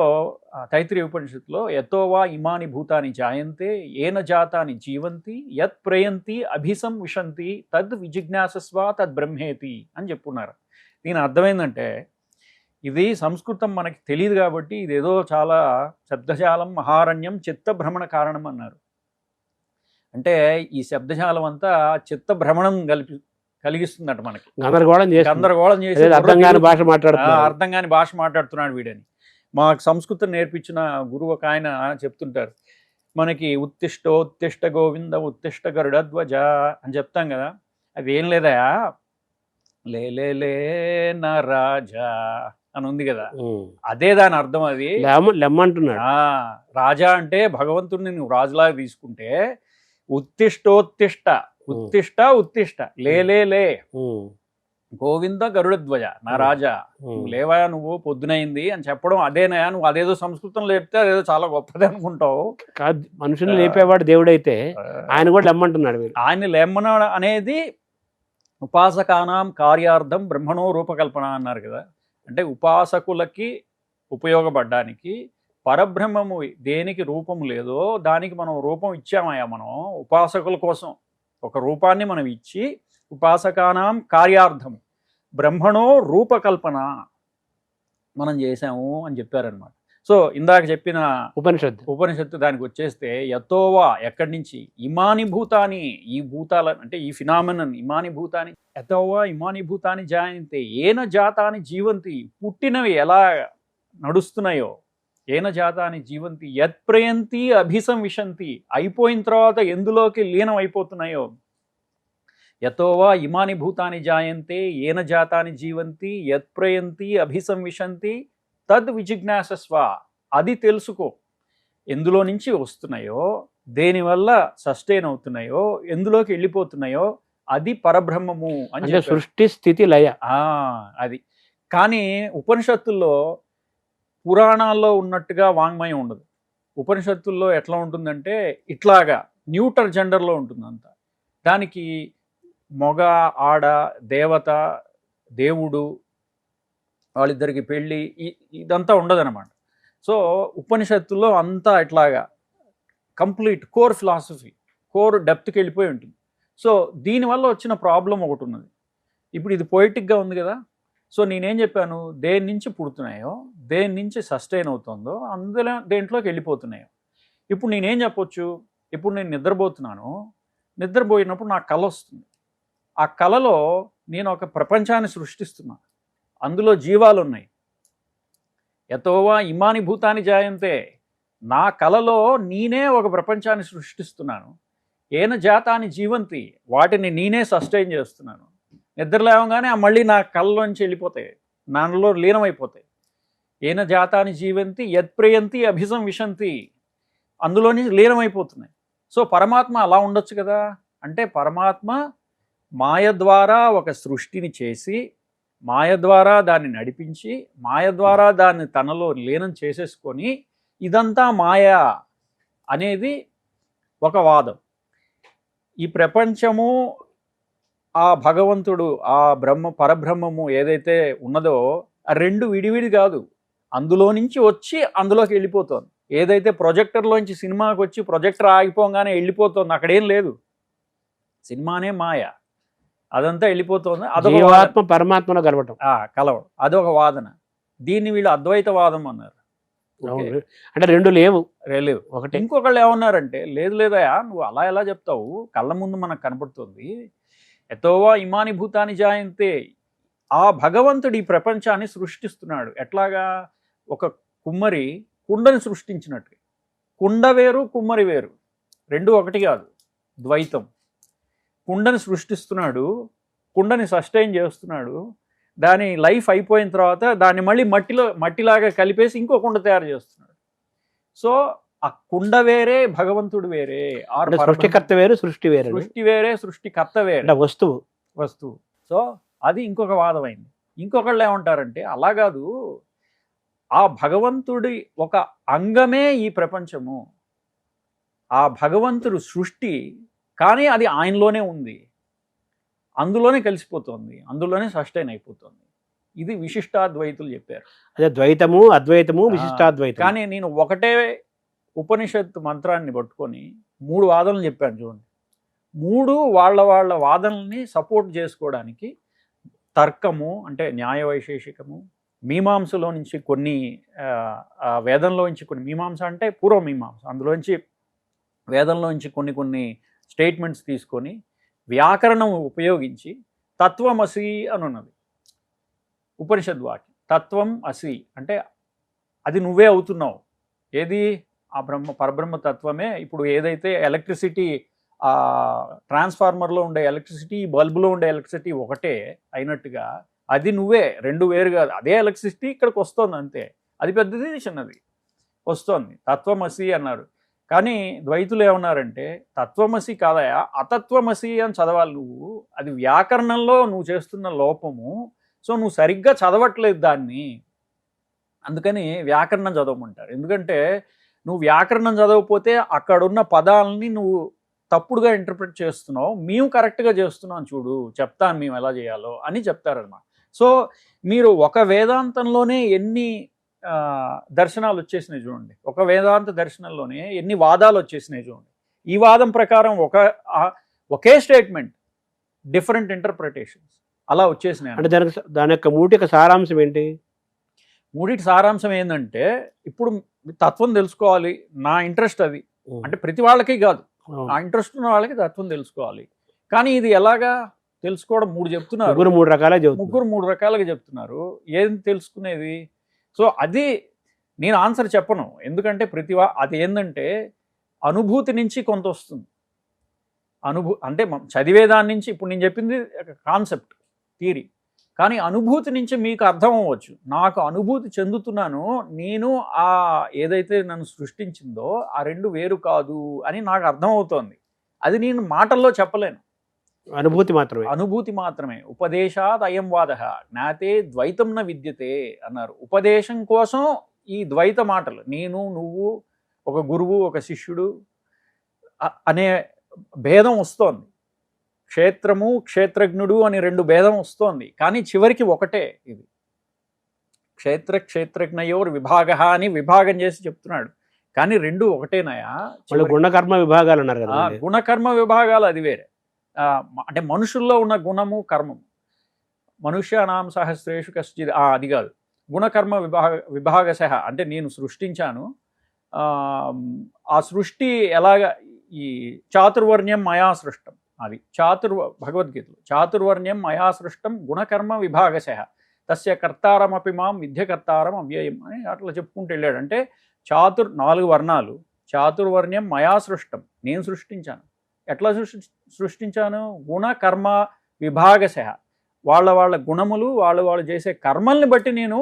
తైత్రీయ ఉపనిషత్తులో యతోవా ఇమాని భూతాని జాయంతే ఏన జాతాని జీవంతి యత్ ప్రయంతి అభిసం విశంతి తద్ విజిజ్ఞాసస్వ తద్ బ్రహ్మేతి అని చెప్పున్నారు. దీని అర్థమైందంటే, ఇది సంస్కృతం మనకి తెలియదు కాబట్టి ఇదేదో చాలా శబ్దజాలం మహారణ్యం చిత్తభ్రమణ కారణం అన్నారు. అంటే ఈ శబ్దజాలం అంతా చిత్త భ్రమణం కలిగిస్తుందట మనకి, గందరగోళం చేసి గందరగోళం చేసి అర్థం కాని భాష మాట్లాడుతున్నారు. అర్థం కాని భాష మాట్లాడుతున్నాడు వీడని. మాకు సంస్కృతం నేర్పించిన గురువు ఒక ఆయన చెప్తుంటారు, మనకి ఉత్తిష్ట గోవింద ఉత్తిష్ట గరుడధ్వజ అని చెప్తాం కదా, అది ఏం లేదా లే నా రాజా అని ఉంది కదా, అదే దాని అర్థం. అది లెమ్మంటున్నాడు. రాజా అంటే భగవంతుడిని నువ్వు రాజులాగా తీసుకుంటే ఉత్తిష్ట లే గోవింద గరుడధ్వజ నా రాజా, నువ్వు లేవా, నువ్వు పొద్దునైంది అని చెప్పడం అదేనయా. నువ్వు అదేదో సంస్కృతంలో చెప్తే అదేదో చాలా గొప్పది అనుకుంటావు. కాదు, మనుషుల్ని లేపేవాడు దేవుడైతే ఆయన కూడా లెమ్మంటున్నాడు. ఆయన లెమ్మనాడు అనేది ఉపాసకానాం కార్యార్థం బ్రహ్మణో రూపకల్పన అన్నారు కదా. అంటే ఉపాసకులకి ఉపయోగపడడానికి పరబ్రహ్మము దేనికి రూపం లేదో దానికి మనం రూపం ఇచ్చామయ్యా. మనం ఉపాసకుల కోసం ఒక రూపాన్ని మనం ఇచ్చి ఉపాసకానాం కార్యార్థం బ్రహ్మణో రూపకల్పన మనం చేసాము అని చెప్పారనమాట. సో ఇందాక చెప్పిన ఉపనిషత్తు దానికి వచ్చేస్తే యతోవా ఎక్కడి నుంచి, ఇమాని భూతాని, ఈ భూతాల అంటే ఈ ఫినామినన్ ఇమాని భూతాని, యతోవా ఇమాని భూతాని జాయంతే ఏన జాతాని జీవంతి, పుట్టినవి ఎలా నడుస్తున్నాయో, ఏన జాతాని జీవంతి యత్ప్రయంతి అభిసంవిశంతి, అయిపోయిన తర్వాత ఎందులోకి లీనం అయిపోతున్నాయో, యతోవా ఇమాని భూతాని జాయంతే ఏన జాతాని జీవంతి యత్ప్రయంతి అభిసంవిశంతి తద్ విజిజ్ఞాసస్వ, అది తెలుసుకో. ఎందులో నుంచి వస్తున్నాయో, దేనివల్ల సస్టైన్ అవుతున్నాయో, ఎందులోకి వెళ్ళిపోతున్నాయో అది పరబ్రహ్మము అని, సృష్టి స్థితి లయ. అది కానీ ఉపనిషత్తుల్లో పురాణాల్లో ఉన్నట్టుగా వాంగ్మయం ఉండదు. ఉపనిషత్తుల్లో ఎట్లా ఉంటుందంటే ఇట్లాగా న్యూటర్ జెండర్లో ఉంటుంది అంతా. దానికి మొగ ఆడ, దేవత, దేవుడు, వాళ్ళిద్దరికి పెళ్ళి, ఇదంతా ఉండదన్నమాట. సో ఉపనిషత్తుల్లో అంతా ఇట్లాగా కంప్లీట్ కోర్ ఫిలాసఫీ, కోర్ డెప్త్కి వెళ్ళిపోయి ఉంటుంది. సో దీనివల్ల వచ్చిన ప్రాబ్లం ఒకటి ఉన్నది. ఇప్పుడు ఇది పొయిటిక్గా ఉంది కదా. సో నేనేం చెప్పాను, దేని నుంచి పుడుతున్నాయో, దేని నుంచి సస్టైన్ అవుతుందో అందులో దేంట్లోకి వెళ్ళిపోతున్నాయో. ఇప్పుడు నేనేం చెప్పొచ్చు, ఇప్పుడు నేను నిద్రపోతున్నాను, నిద్రపోయినప్పుడు నాకు కళ వస్తుంది. ఆ కళలో నేను ఒక ప్రపంచాన్ని సృష్టిస్తున్నాను, అందులో జీవాలు ఉన్నాయి. యతోవా ఇమాని భూతాని జాయంతే, నా కళలో నేనే ఒక ప్రపంచాన్ని సృష్టిస్తున్నాను. ఏన జాతాని జీవంతి, వాటిని నేనే సస్టైన్ చేస్తున్నాను. నిద్ర లేవగానే మళ్ళీ నా కళ్ళలోంచి వెళ్ళిపోతాయి, నాలో లీనమైపోతాయి. ఏన జాతాని జీవంతి యత్ప్రయంతి అభిసంవిశంతి, అందులో నుంచి లీనమైపోతున్నాయి. సో పరమాత్మ అలా ఉండొచ్చు కదా. అంటే పరమాత్మ మాయ ద్వారా ఒక సృష్టిని చేసి, మాయ ద్వారా దాన్ని నడిపించి, మాయ ద్వారా దాన్ని తనలో లీనం చేసేసుకొని, ఇదంతా మాయ అనేది ఒక వాదం. ఈ ప్రపంచము, ఆ భగవంతుడు, ఆ పరబ్రహ్మము ఏదైతే ఉన్నదో ఆ రెండు విడివిడి కాదు, అందులో నుంచి వచ్చి అందులోకి వెళ్ళిపోతుంది. ఏదైతే ప్రొజెక్టర్లోంచి సినిమాకి వచ్చి ప్రొజెక్టర్ ఆగిపోగానే వెళ్ళిపోతుంది, అక్కడేం లేదు, సినిమానే మాయ, అదంతా వెళ్ళిపోతుంది. అదొక పరమాత్మలో కలవటం, అదొక వాదన. దీన్ని వీళ్ళు అద్వైతవాదం అన్నారు. అంటే రెండు లేవు, ఒకటి. ఇంకొకళ్ళు ఏమన్నారంటే లేదు లేదయా, నువ్వు అలా ఎలా చెప్తావు, కళ్ళ ముందు మనకు కనపడుతుంది. యతోవా ఇమాని భూతాని జాయంతే, ఆ భగవంతుడు ఈ ప్రపంచాన్ని సృష్టిస్తున్నాడు. ఎట్లాగా, ఒక కుమ్మరి కుండని సృష్టించినట్టు. కుండ వేరు, కుమ్మరి వేరు, రెండు ఒకటి కాదు, ద్వైతం. కుండని సృష్టిస్తున్నాడు, కుండని సస్టైన్ చేస్తున్నాడు, దాని లైఫ్ అయిపోయిన తర్వాత దాన్ని మళ్ళీ మట్టిలాగా కలిపేసి ఇంకో కుండ తయారు చేస్తున్నాడు. సో ఆ కుండ వేరే, భగవంతుడు వేరే, సృష్టికర్త వేరు, సృష్టి వేరే, సృష్టి వేరే, సృష్టికర్త వేరే, వస్తువు. సో అది ఇంకొక వాదమైంది. ఇంకొకళ్ళు ఏమంటారంటే అలా కాదు, ఆ భగవంతుడి ఒక అంగమే ఈ ప్రపంచము, ఆ భగవంతుడు సృష్టి, కానీ అది ఆయనలోనే ఉంది, అందులోనే కలిసిపోతుంది, అందులోనే సస్టైన్ అయిపోతుంది. ఇది విశిష్టాద్వైతులు చెప్పారు. అదే ద్వైతము, అద్వైతము, విశిష్టాద్వైతం. కానీ నేను ఒకటే ఉపనిషత్తు మంత్రాన్ని పట్టుకొని 3 వాదనలు చెప్పాను చూడండి. 3 వాళ్ళ వాదనల్ని సపోర్ట్ చేసుకోవడానికి తర్కము, అంటే న్యాయ వైశేషికము, మీమాంసలో నుంచి కొన్ని, వేదంలో నుంచి కొన్ని, మీమాంస అంటే పూర్వమీమాంస, అందులోంచి వేదంలో నుంచి కొన్ని స్టేట్మెంట్స్ తీసుకొని వ్యాకరణం ఉపయోగించి తత్వమసి అని ఉన్నది ఉపనిషద్ వాక్యం. తత్వం అసి అంటే అది నువ్వే అవుతున్నావు. ఏది? ఆ పరబ్రహ్మ తత్వమే. ఇప్పుడు ఏదైతే ఎలక్ట్రిసిటీ ట్రాన్స్ఫార్మర్లో ఉండే ఎలక్ట్రిసిటీ, బల్బులో ఉండే ఎలక్ట్రిసిటీ ఒకటే అయినట్టుగా అది నువ్వే, రెండు వేరు కాదు. అదే ఎలక్ట్రిసిటీ ఇక్కడికి వస్తుంది అంతే. అది పెద్దది, చిన్నది వస్తుంది. తత్వమసి అన్నారు. కానీ ద్వైతులు ఏమన్నారంటే తత్వమసి కాదయా, అతత్వమసి అని చదవాలి నువ్వు. అది వ్యాకరణంలో నువ్వు చేస్తున్న లోపము. సో నువ్వు సరిగ్గా చదవట్లేదు దాన్ని, అందుకని వ్యాకరణం చదవమంటారు. ఎందుకంటే నువ్వు వ్యాకరణం చదవకపోతే అక్కడున్న పదాలని నువ్వు తప్పుడుగా ఇంటర్ప్రిట్ చేస్తున్నావు, మేము కరెక్ట్గా చేస్తున్నాం చూడు, చెప్తాను మేము ఎలా చేయాలో అని చెప్తారన్నమాట. సో మీరు ఒక వేదాంతంలోనే ఎన్ని దర్శనాలు వచ్చేసినాయి చూడండి, ఒక వేదాంత దర్శనంలోనే ఎన్ని వాదాలు వచ్చేసినాయి చూడండి. ఈ వాదం ప్రకారం ఒకే స్టేట్మెంట్ డిఫరెంట్ ఇంటర్ప్రిటేషన్స్ అలా వచ్చేసినాయి. అంటే దాని యొక్క మూటిక సారాంశం ఏంటి? మూడిటి సారాంశం ఏంటంటే, ఇప్పుడు తత్వం తెలుసుకోవాలి, నా ఇంట్రెస్ట్ అది. అంటే ప్రతి వాళ్ళకి కాదు, ఆ ఇంట్రెస్ట్ ఉన్న వాళ్ళకి తత్వం తెలుసుకోవాలి. కానీ ఇది ఎలాగా తెలుసుకోవడం? మూడు చెప్తున్నారు, ముగ్గురు మూడు రకాలుగా చెప్తున్నారు. ఏం తెలుసుకునేది? సో అది నేను ఆన్సర్ చెప్పను, ఎందుకంటే అది ఏంటంటే అనుభూతి నుంచి కొంత వస్తుంది. అంటే చదివేదాని నుంచి, ఇప్పుడు నేను చెప్పింది కాన్సెప్ట్ థియరీ, కానీ అనుభూతి నుంచి మీకు అర్థం అవ్వచ్చు. నాకు అనుభూతి చెందుతున్నాను నేను, ఏదైతే నన్ను సృష్టించిందో ఆ రెండు వేరు కాదు అని నాకు అర్థం అవుతోంది. అది నేను మాటల్లో చెప్పలేను, అనుభూతి మాత్రమే. ఉపదేశాద్ అయం వాద జ్ఞాతే ద్వైతం న విద్యతే అన్నారు. ఉపదేశం కోసం ఈ ద్వైత మాటలు, నేను నువ్వు, ఒక గురువు ఒక శిష్యుడు అనే భేదం వస్తోంది. క్షేత్రము క్షేత్రజ్ఞుడు అని రెండు భేదం వస్తోంది, కానీ చివరికి ఒకటే. ఇది క్షేత్రజ్ఞయోర్ విభాగ అని విభాగం చేసి చెప్తున్నాడు, కానీ రెండు ఒకటేనాయా? గుణకర్మ విభాగాలు అన్నారు కదా. గుణకర్మ విభాగాలు అది వేరే. అంటే మనుషుల్లో ఉన్న గుణము కర్మము. మనుష్యానాం సహస్రేషు కశ్చిద్, అది కాదు. గుణకర్మ విభాగశః అంటే నేను సృష్టించాను. ఆ సృష్టి ఎలాగా? ఈ చాతుర్వర్ణ్యం మయా సృష్టం, అది భగవద్గీతలో చాతుర్వర్ణ్యం మయా సృష్టం గుణకర్మ విభాగశః తస్య కర్తారమపి మాం విద్యకర్తారం అవ్యయం అని అట్లా చెప్పుకుంటూ వెళ్ళాడు. అంటే 4 వర్ణాలు, చాతుర్వర్ణ్యం మయా సృష్టం, నేను సృష్టించాను. ఎట్లా సృష్టించాను? గుణకర్మ విభాగశః, వాళ్ళ గుణములు వాళ్ళు చేసే కర్మల్ని బట్టి నేను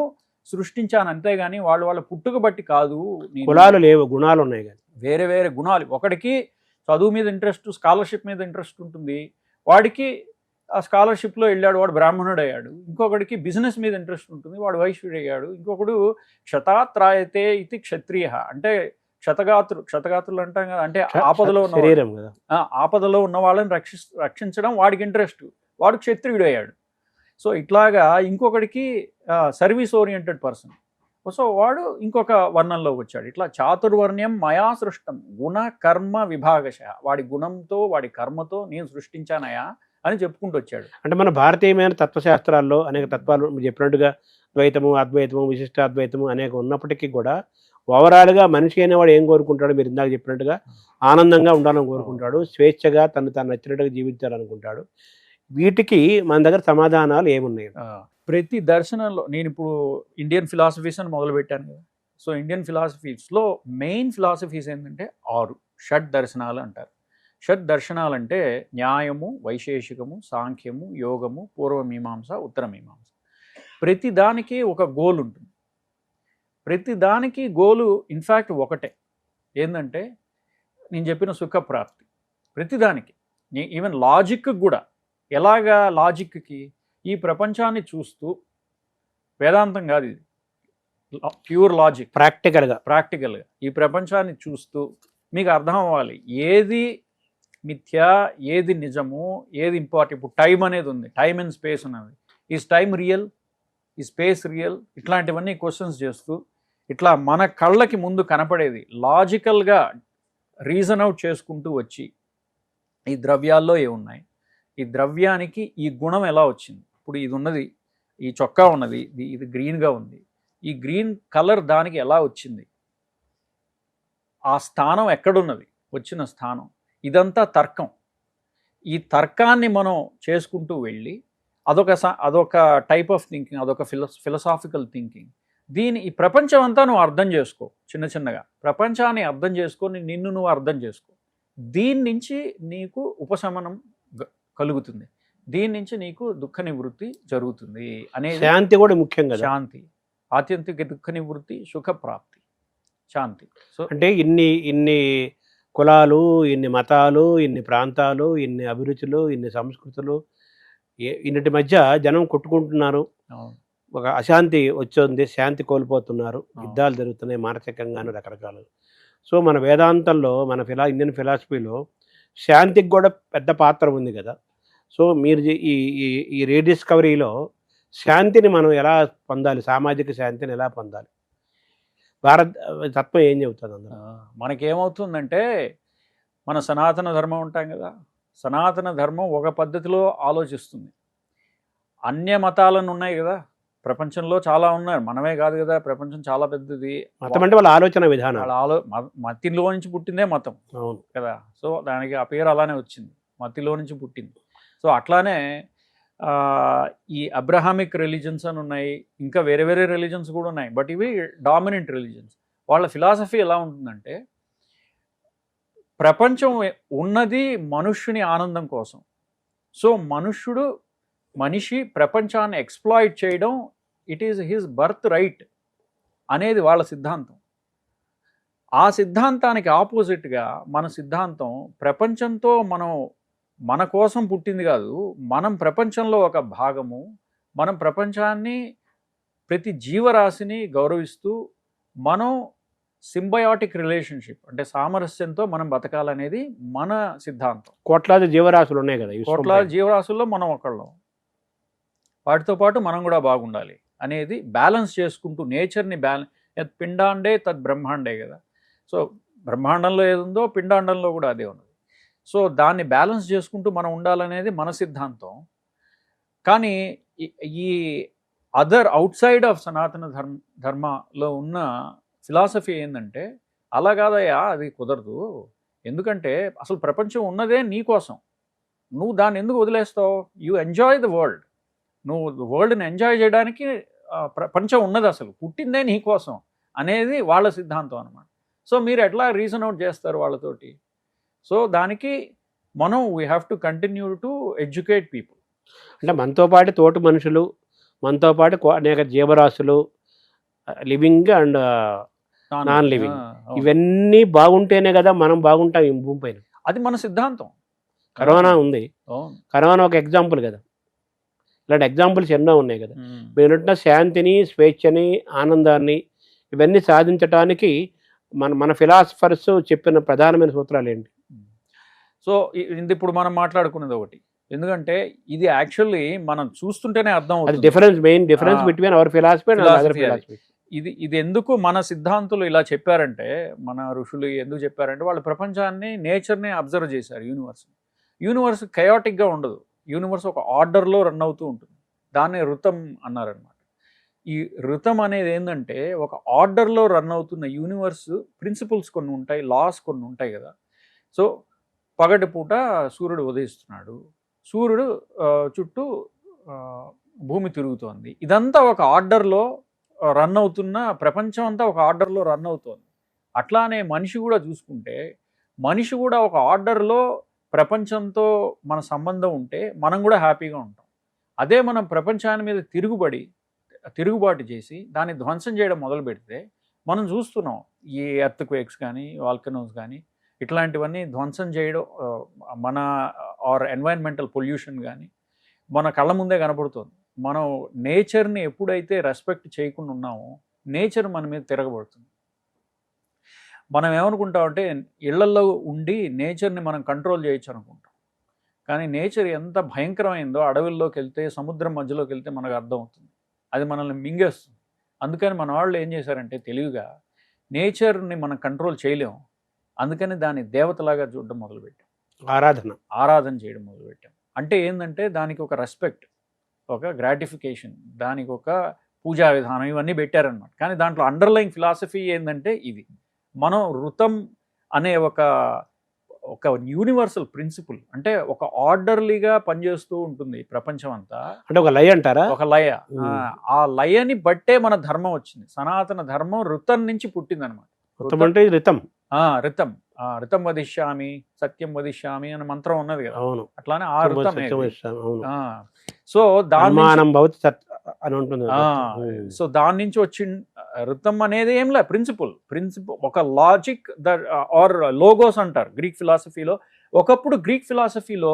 సృష్టించాను, అంతేగాని వాళ్ళ పుట్టుక బట్టి కాదు. కులాలు లేవు, గుణాలు ఉన్నాయి. కానీ వేరే వేరే గుణాలు. ఒకడికి చదువు మీద ఇంట్రెస్ట్, స్కాలర్షిప్ మీద ఇంట్రెస్ట్ ఉంటుంది, వాడికి ఆ స్కాలర్షిప్లో వెళ్ళాడు, వాడు బ్రాహ్మణుడు అయ్యాడు. ఇంకొకడికి బిజినెస్ మీద ఇంట్రెస్ట్ ఉంటుంది, వాడు వైశ్యుడు అయ్యాడు. ఇంకొకడు క్షతాత్రాయతే ఇది క్షత్రియ, అంటే క్షతగాత్రులు అంటాం కదా, అంటే ఆపదలో ఉన్న వాళ్ళని రక్షించడం వాడికి ఇంట్రెస్ట్, వాడు క్షత్రియుడు అయ్యాడు. సో ఇట్లాగా ఇంకొకడికి సర్వీస్ ఓరియంటెడ్ పర్సన్, సో వాడు ఇంకొక వర్ణంలో వచ్చాడు. ఇట్లా చాతుర్వర్ణ్యం మయా సృష్టం గుణ కర్మ విభాగశః, వాడి గుణంతో వాడి కర్మతో నేను సృష్టించానయా అని చెప్పుకుంటూ వచ్చాడు. అంటే మన భారతీయమైన తత్వశాస్త్రాల్లో అనేక తత్వాలు చెప్పినట్టుగా ద్వైతము, అద్వైతము, విశిష్ట అద్వైతము అనేక ఉన్నప్పటికీ కూడా ఓవరాల్గా మనిషి అనేవాడు ఏం కోరుకుంటాడు? మీరు ఇందాక చెప్పినట్టుగా ఆనందంగా ఉండాలని కోరుకుంటాడు, స్వేచ్ఛగా తను నచ్చినట్టుగా జీవించాలనుకుంటాడు. వీటికి మన దగ్గర సమాధానాలు ఏమున్నాయి? ప్రతి దర్శనంలో, నేను ఇప్పుడు ఇండియన్ ఫిలాసఫీస్ అని మొదలుపెట్టాను కదా. సో ఇండియన్ ఫిలాసఫీస్లో మెయిన్ ఫిలాసఫీస్ ఏంటంటే 6 షడ్ దర్శనాలు అంటారు. షడ్ దర్శనాలు అంటే న్యాయము, వైశేషికము, సాంఖ్యము, యోగము, పూర్వమీమాంస, ఉత్తరమీమాంస. ప్రతి దానికి ఒక గోల్ ఉంటుంది. ప్రతి దానికి గోలు ఇన్ఫ్యాక్ట్ ఒకటే, ఏంటంటే నేను చెప్పిన సుఖప్రాప్తి. ప్రతిదానికి, ఈవెన్ లాజిక్ కూడా. ఎలాగా లాజిక్కి? ఈ ప్రపంచాన్ని చూస్తూ, వేదాంతం కాదు ఇది, ప్యూర్ లాజిక్, ప్రాక్టికల్గా ఈ ప్రపంచాన్ని చూస్తూ మీకు అర్థం అవ్వాలి ఏది మిథ్యా, ఏది నిజము, ఏది ఇంపార్టెంట్. ఇప్పుడు టైం అనేది ఉంది, టైమ్ అండ్ స్పేస్ ఉన్నది. ఈజ్ టైం రియల్, ఈ స్పేస్ రియల్? ఇట్లాంటివన్నీ క్వశ్చన్స్ చేస్తూ ఇట్లా మన కళ్ళకి ముందు కనపడేది లాజికల్గా రీజన్ అవుట్ చేసుకుంటూ వచ్చి, ఈ ద్రవ్యాల్లో ఏమున్నాయి, ఈ ద్రవ్యానికి ఈ గుణం ఎలా వచ్చింది, ఇప్పుడు ఇది ఉన్నది, ఈ చొక్కా ఉన్నది, ఇది గ్రీన్గా ఉంది, ఈ గ్రీన్ కలర్ దానికి ఎలా వచ్చింది, ఆ స్థానం ఎక్కడున్నది, వచ్చిన స్థానం, ఇదంతా తర్కం. ఈ తర్కాన్ని మనం చేసుకుంటూ వెళ్ళి అదొక టైప్ ఆఫ్ థింకింగ్, అదొక ఫిలసాఫికల్ థింకింగ్. ఈ ప్రపంచం అంతా నువ్వు అర్థం చేసుకో, చిన్నగా ప్రపంచాన్ని అర్థం చేసుకొని నిన్ను నువ్వు అర్థం చేసుకో. దీని నుంచి నీకు ఉపశమనం కలుగుతుంది, దీని నుంచి నీకు దుఃఖ నివృత్తి జరుగుతుంది అనేది. శాంతి కూడా ముఖ్యం కదా. శాంతి, ఆత్యంతిక దుఃఖ నివృత్తి, సుఖ ప్రాప్తి, శాంతి. సో అంటే ఇన్ని కులాలు, ఇన్ని మతాలు, ఇన్ని ప్రాంతాలు, ఇన్ని అభిరుచులు, ఇన్ని సంస్కృతులు, ఇన్నిటి మధ్య జనం కొట్టుకుంటున్నారు, ఒక అశాంతి వచ్చింది, శాంతి కోల్పోతున్నారు, యుద్ధాలు జరుగుతున్నాయి మానసికంగాను రకరకాలు. సో మన వేదాంతంలో, మన ఇండియన్ ఫిలాసఫీలో శాంతికి కూడా పెద్ద పాత్ర ఉంది కదా. సో మీరు ఈ రీడిస్కవరీలో శాంతిని మనం ఎలా పొందాలి, సామాజిక శాంతిని ఎలా పొందాలి, భారత తత్వం ఏం చెబుతుంది అందులో? మనకేమవుతుందంటే, మన సనాతన ధర్మం ఉంటాం కదా, సనాతన ధర్మం ఒక పద్ధతిలో ఆలోచిస్తుంది. అన్య మతాలను ఉన్నాయి కదా ప్రపంచంలో, చాలా ఉన్నారు, మనమే కాదు కదా, ప్రపంచం చాలా పెద్దది. మతం అంటే వాళ్ళ ఆలోచన విధానం, మతిలో నుంచి పుట్టిందే మతం. అవును కదా. సో దానికి ఆ పేరు అలానే వచ్చింది, మతిలో నుంచి పుట్టింది. సో అట్లానే ఈ అబ్రహామిక్ రిలీజన్స్ అని ఉన్నాయి, ఇంకా వేరే వేరే రిలీజన్స్ కూడా ఉన్నాయి. బట్ ఇవి డామినెంట్ రిలీజన్స్. వాళ్ళ ఫిలాసఫీ ఎలా ఉంటుందంటే, ప్రపంచం ఉన్నది మనుష్యుని ఆనందం కోసం. సో మనిషి ప్రపంచాన్ని ఎక్స్ప్లాయిట్ చేయడం, it is his birth right అనేది వాళ్ళ సిద్ధాంతం. ఆ సిద్ధాంతానికి ఆపోజిట్గా మన సిద్ధాంతం, ప్రపంచంతో మన కోసం పుట్టింది కాదు, మనం ప్రపంచంలో ఒక భాగము, మనం ప్రపంచాన్ని, ప్రతి జీవరాశిని గౌరవిస్తూ మనం సింబయాటిక్ రిలేషన్షిప్, అంటే సామరస్యంతో మనం బతకాలనేది మన సిద్ధాంతం. కోట్లాది జీవరాశులు ఉన్నాయి కదా, కోట్లాది జీవరాశుల్లో మనం ఒకళ్ళం, వాటితో పాటు మనం కూడా బాగుండాలి అనేది బ్యాలెన్స్ చేసుకుంటూ, నేచర్ని బ్యాలెన్స్, పిండాండే తద్ బ్రహ్మాండే కదా. సో బ్రహ్మాండంలో ఏది ఉందో పిండాండంలో కూడా అదే ఉన్నది. సో దాన్ని బ్యాలెన్స్ చేసుకుంటూ మనం ఉండాలనేది మన సిద్ధాంతం. కానీ ఈ అదర్ అవుట్ సైడ్ ఆఫ్ సనాతన ధర్మలో ఉన్న ఫిలాసఫీ ఏంటంటే, అలా కాదయ్యా, అది కుదరదు. ఎందుకంటే అసలు ప్రపంచం ఉన్నదే నీ కోసం, నువ్వు దాన్ని ఎందుకు వదిలేస్తావు? You enjoy the world. నువ్వు వరల్డ్ని ఎంజాయ్ చేయడానికి ప్రపంచం ఉన్నది, అసలు పుట్టిందే నీ కోసం అనేది వాళ్ళ సిద్ధాంతం అనమాట. సో మీరు ఎట్లా రీజన్ అవుట్ చేస్తారు వాళ్ళతోటి? సో దానికి మనం we have to continue to educate people. అంటే మనతో పాటు తోటి మనుషులు, మనతో పాటు అనేక జీవరాశులు, లివింగ్ అండ్ నాన్ లివింగ్, ఇవన్నీ బాగుంటేనే కదా మనం బాగుంటాం ఈ భూమి పైన. అది మన సిద్ధాంతం. కరోనా ఉంది, కరోనా ఒక ఎగ్జాంపుల్ కదా. ఇలాంటి ఎగ్జాంపుల్స్ ఎన్నో ఉన్నాయి కదా. మీరుంటున్న శాంతిని, స్వేచ్ఛని, ఆనందాన్ని, ఇవన్నీ సాధించడానికి మన ఫిలాసఫర్స్ చెప్పిన ప్రధానమైన సూత్రాలు ఏంటి? సో ఇది ఇప్పుడు మనం మాట్లాడుకున్నది ఒకటి. ఎందుకంటే ఇది యాక్చువల్లీ మనం చూస్తుంటేనే అర్థం అవుతుంది, main difference between hour philosophy and other philosophy. ఇది ఎందుకు మన సిద్ధాంతులు ఇలా చెప్పారంటే, మన ఋషులు ఎందుకు చెప్పారంటే, వాళ్ళు ప్రపంచాన్ని, నేచర్ని అబ్జర్వ్ చేశారు. యూనివర్స్ కయాటిక్గా ఉండదు, యూనివర్స్ ఒక ఆర్డర్లో రన్ అవుతూ ఉంటుంది. దాన్ని ఋతం అన్నారనమాట. ఈ ఋతం అనేది ఏంటంటే, ఒక ఆర్డర్లో రన్ అవుతున్న యూనివర్స్ ప్రిన్సిపల్స్ కొన్ని ఉంటాయి, లాస్ కొన్ని ఉంటాయి కదా. సో పగటి పూట సూర్యుడు ఉదయిస్తున్నాడు, సూర్యుడు చుట్టూ భూమి తిరుగుతోంది. ఇదంతా ఒక ఆర్డర్లో రన్ అవుతున్న, ప్రపంచం అంతా ఒక ఆర్డర్లో రన్ అవుతోంది. అట్లానే మనిషి కూడా చూసుకుంటే, మనిషి కూడా ఒక ఆర్డర్లో ప్రపంచంతో మన సంబంధం ఉంటే మనం కూడా హ్యాపీగా ఉంటాం. అదే మనం ప్రపంచాన్ని మీద తిరుగుబాటు చేసి దాన్ని ధ్వంసం చేయడం మొదలు పెడితే, మనం చూస్తున్నాం ఈ ఎర్త్ క్వేక్స్ కానీ, వాల్కనోస్ కానీ, ఇట్లాంటివన్నీ ధ్వంసం చేయడం, మన ఎన్వైరన్మెంటల్ పొల్యూషన్ కానీ మన కళ్ళ ముందే కనబడుతుంది. మనం నేచర్ని ఎప్పుడైతే రెస్పెక్ట్ చేయకుండా ఉన్నామో, నేచర్ మన మీద తిరగబడుతుంది. మనం ఏమనుకుంటామంటే, ఇళ్లల్లో ఉండి నేచర్ని మనం కంట్రోల్ చేయొచ్చు అనుకుంటాం. కానీ నేచర్ ఎంత భయంకరమైందో అడవుల్లోకి వెళ్తే, సముద్రం మధ్యలోకి వెళ్తే మనకు అర్థమవుతుంది. అది మనల్ని మింగేస్తుంది. అందుకని మన వాళ్ళు ఏం చేశారంటే, తెలివిగా నేచర్ని మనం కంట్రోల్ చేయలేము, అందుకని దాన్ని దేవతలాగా చూడడం మొదలుపెట్టాం, ఆరాధన చేయడం మొదలుపెట్టాం. అంటే ఏంటంటే, దానికి ఒక రెస్పెక్ట్, ఒక గ్రాటిఫికేషన్, దానికి ఒక పూజా విధానం, ఇవన్నీ పెట్టారనమాట. కానీ దాంట్లో అండర్లైన్ ఫిలాసఫీ ఏంటంటే, ఇది మనం ఋతం అనే ఒక యూనివర్సల్ ప్రిన్సిపుల్, అంటే ఒక ఆర్డర్లీగా పనిచేస్తూ ఉంటుంది ప్రపంచం అంతా. అంటే ఒక లయ అంటారా? ఒక లయ. ఆ లయని బట్టే మన ధర్మం వచ్చింది. సనాతన ధర్మం ఋతం నుంచి పుట్టింది అనమాట. ఋతం అంటే రితం. ఋతం. ఋతం వదిష్యామి సత్యం వదిష్యామి అనే మంత్రం ఉన్నది కదా. అవును. అట్లానే ఆ ఋతం. అవును. సో దాని అని ఉంటుంది. సో దాని నుంచి వచ్చి ఋతం అనేది ఏం లే, ప్రిన్సిపల్ ఒక లాజిక్ ఆర్ లోగోస్ అంటారు గ్రీక్ ఫిలాసఫీలో. ఒకప్పుడు గ్రీక్ ఫిలాసఫీలో